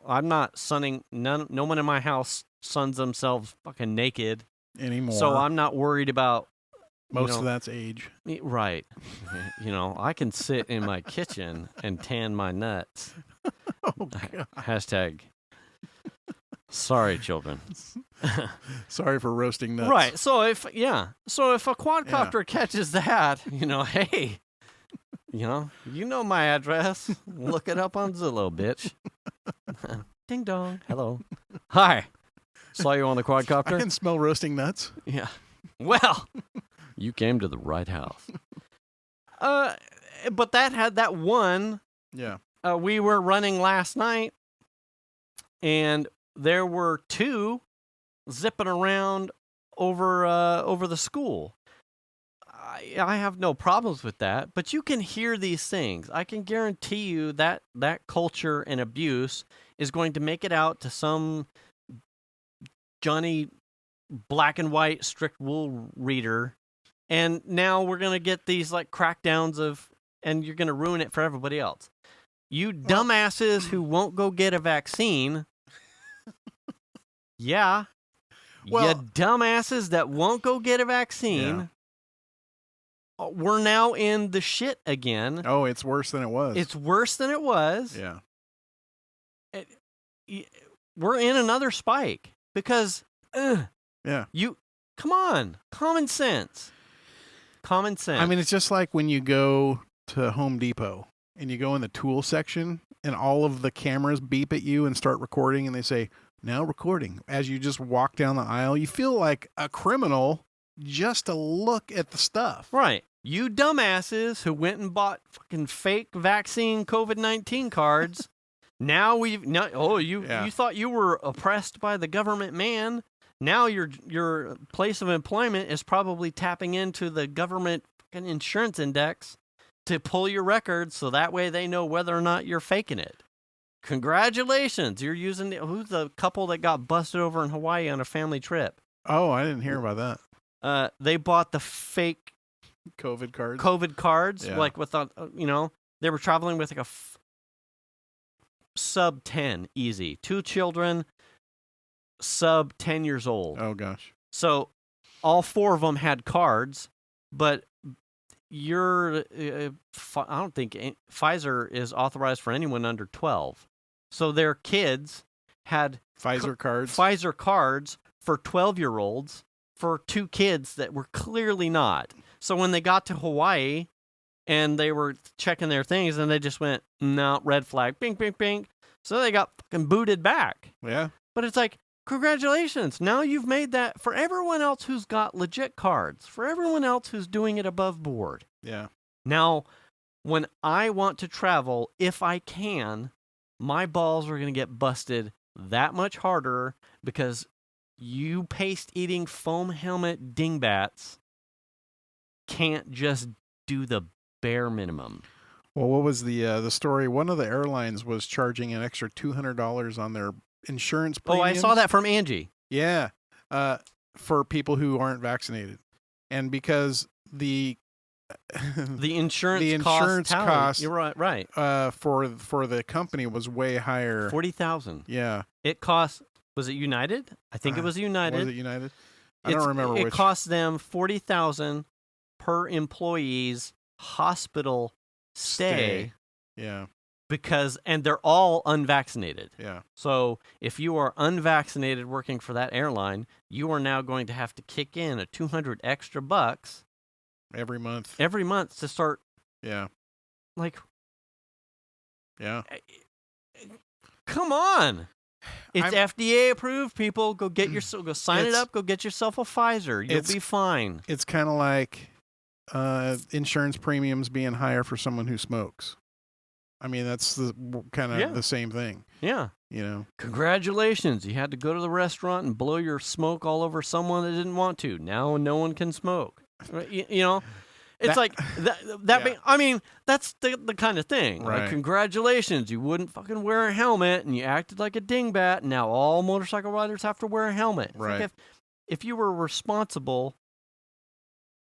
I'm not sunning. No one in my house suns themselves fucking naked anymore. So I'm not worried about. Most of that's age. Right. You know, I can sit in my kitchen and tan my nuts. Oh, God. Hashtag, sorry, children. Sorry for roasting nuts. Right. So if a quadcopter catches that, you know, hey, You know my address. Look it up on Zillow, bitch. Ding dong. Hello. Hi. Saw you on the I quadcopter. can smell roasting nuts. Yeah. Well, you came to the right house. But that had that one. Yeah. We were running last night, and there were 2 zipping around over the school. I have no problems with that, but you can hear these things. I can guarantee you that culture and abuse is going to make it out to some Johnny black and white strict wool reader, and now we're going to get these like crackdowns and you're going to ruin it for everybody else. You dumbasses who won't go get a vaccine. Yeah. Well, you dumbasses that won't go get a vaccine. Yeah. We're now in the shit again. Oh, it's worse than it was. It's worse than it was. Yeah. We're in another spike because, yeah. Come on, common sense. Common sense. I mean, it's just like when you go to Home Depot and you go in the tool section and all of the cameras beep at you and start recording and they say, now recording. As you just walk down the aisle, you feel like a criminal just to look at the stuff. Right. You dumbasses who went and bought fucking fake vaccine COVID-19 cards. You thought you were oppressed by the government man. Now your place of employment is probably tapping into the government fucking insurance index to pull your records so that way they know whether or not you're faking it. Congratulations. You're using who's the couple that got busted over in Hawaii on a family trip? Oh, I didn't hear about that. They bought the fake COVID cards, yeah. like with they were traveling with like a sub 10 easy. 2 children, sub 10 years old. Oh gosh. So all 4 of them had cards, but I don't think Pfizer is authorized for anyone under 12. So their kids had Pfizer cards for 12-year-olds for 2 kids that were clearly not. So when they got to Hawaii and they were checking their things and they just went, no, red flag, bing, bing, bing. So they got fucking booted back. Yeah. But it's like, congratulations. Now you've made that for everyone else who's got legit cards, for everyone else who's doing it above board. Yeah. Now, when I want to travel, if I can, my balls are going to get busted that much harder because you paste-eating foam helmet dingbats can't just do the bare minimum. Well, what was the story? One of the airlines was charging an extra $200 on their insurance premiums. Oh, I saw that from Angie. Yeah, for people who aren't vaccinated, and because the insurance cost you're right. For the company was way higher. $40,000. Yeah, it cost. Was it United? I think it was United. Was it United? I don't remember which. It cost them $40,000 per employee's hospital stay. Yeah. And they're all unvaccinated. Yeah. So if you are unvaccinated working for that airline, you are now going to have to kick in a $200 extra bucks every month to start. Yeah. Like. Yeah. Come on. It's FDA approved, people. Go sign it up. Go get yourself a Pfizer. You'll be fine. It's kind of like insurance premiums being higher for someone who smokes. I mean, that's the kind of the same thing. Yeah. Congratulations. You had to go to the restaurant and blow your smoke all over someone that didn't want to. Now no one can smoke. It's like that. I mean, that's the kind of thing. Right. Like, congratulations, you wouldn't fucking wear a helmet and you acted like a dingbat. And now all motorcycle riders have to wear a helmet. It's right. Like if you were responsible,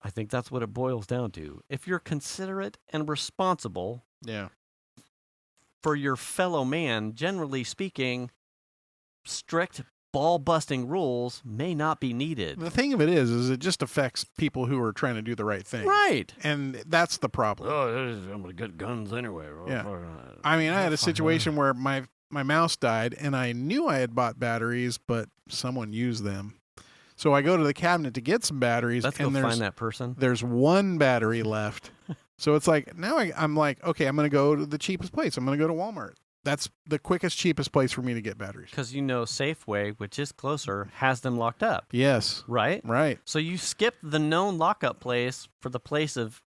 I think that's what it boils down to. If you're considerate and responsible, for your fellow man, generally speaking, strict ball-busting rules may not be needed. The thing of it is it just affects people who are trying to do the right thing. Right. And that's the problem. I'm going to get guns anyway. Yeah. I mean, I had a situation where my mouse died, and I knew I had bought batteries, but someone used them. So I go to the cabinet to get some batteries. Let's go find that person. There's one battery left. So it's like now I'm like, okay, I'm going to go to the cheapest place. I'm going to go to Walmart. That's the quickest, cheapest place for me to get batteries. Because Safeway, which is closer, has them locked up. Yes. Right? Right. So you skip the known lockup place for the place of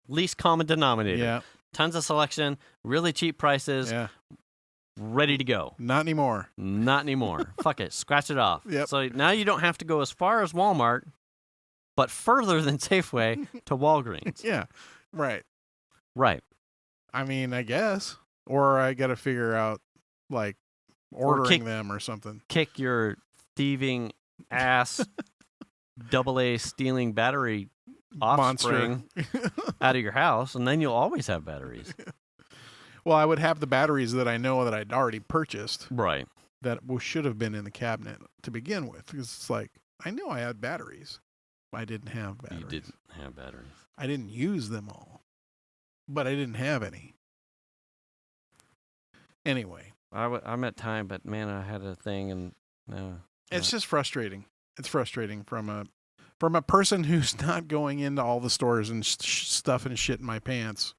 least common denominator. Yeah. Tons of selection, really cheap prices, ready to go. Not anymore. Not anymore. Fuck it. Scratch it off. Yep. So now you don't have to go as far as Walmart, but further than Safeway to Walgreens. Yeah. Right. Right. I mean, I guess. Or I got to figure out, like, ordering them or something. Kick your thieving ass AA stealing battery offspring out of your house, and then you'll always have batteries. Well, I would have the batteries that I know that I'd already purchased. Right. That should have been in the cabinet to begin with. Because it's like, I know I had batteries. I didn't have batteries. You didn't have batteries. I didn't use them all. But I didn't have any. Anyway. I'm at time, but man, I had a thing, and it's just frustrating. It's frustrating from a person who's not going into all the stores and stuffing shit in my pants.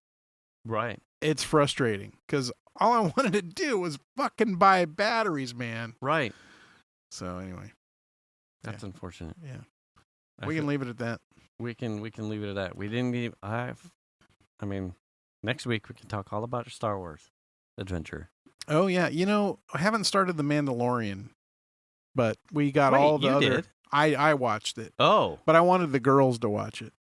Right. It's frustrating because all I wanted to do was fucking buy batteries, man. Right. So anyway, that's unfortunate. Yeah, we can leave it at that. We can leave it at that. We didn't need. I mean, next week we can talk all about your Star Wars adventure. Oh yeah, I haven't started The Mandalorian, but we got all the other. Did? I watched it. Oh, but I wanted the girls to watch it.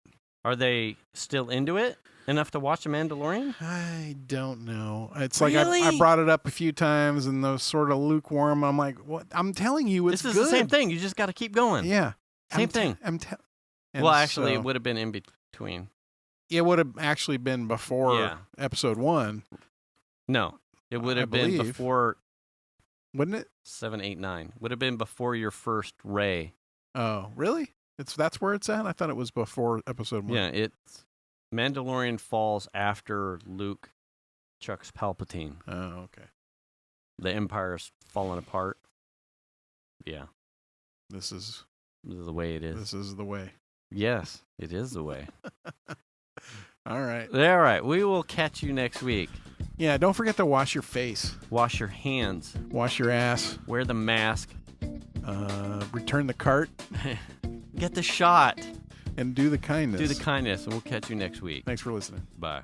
Are they still into it enough to watch The Mandalorian? I don't know. It's really? like I brought it up a few times and those sort of lukewarm. I'm like, what? I'm telling you, it's this is good. the same thing. You just got to keep going. Yeah, same thing. Well, actually, it would have been in between. It would have actually been before episode 1. No, it would have been before. Wouldn't it? 7, 8, 9 would have been before your first Rey. Oh, really? That's where it's at? I thought it was before episode 1. Yeah, it's Mandalorian falls after Luke chucks Palpatine. Oh, okay. The Empire's falling apart. Yeah. This is the way it is. This is the way. Yes, it is the way. All right. All right. We will catch you next week. Yeah, don't forget to wash your face. Wash your hands. Wash your ass. Wear the mask. Return the cart. Get the shot. And do the kindness. Do the kindness, and we'll catch you next week. Thanks for listening. Bye.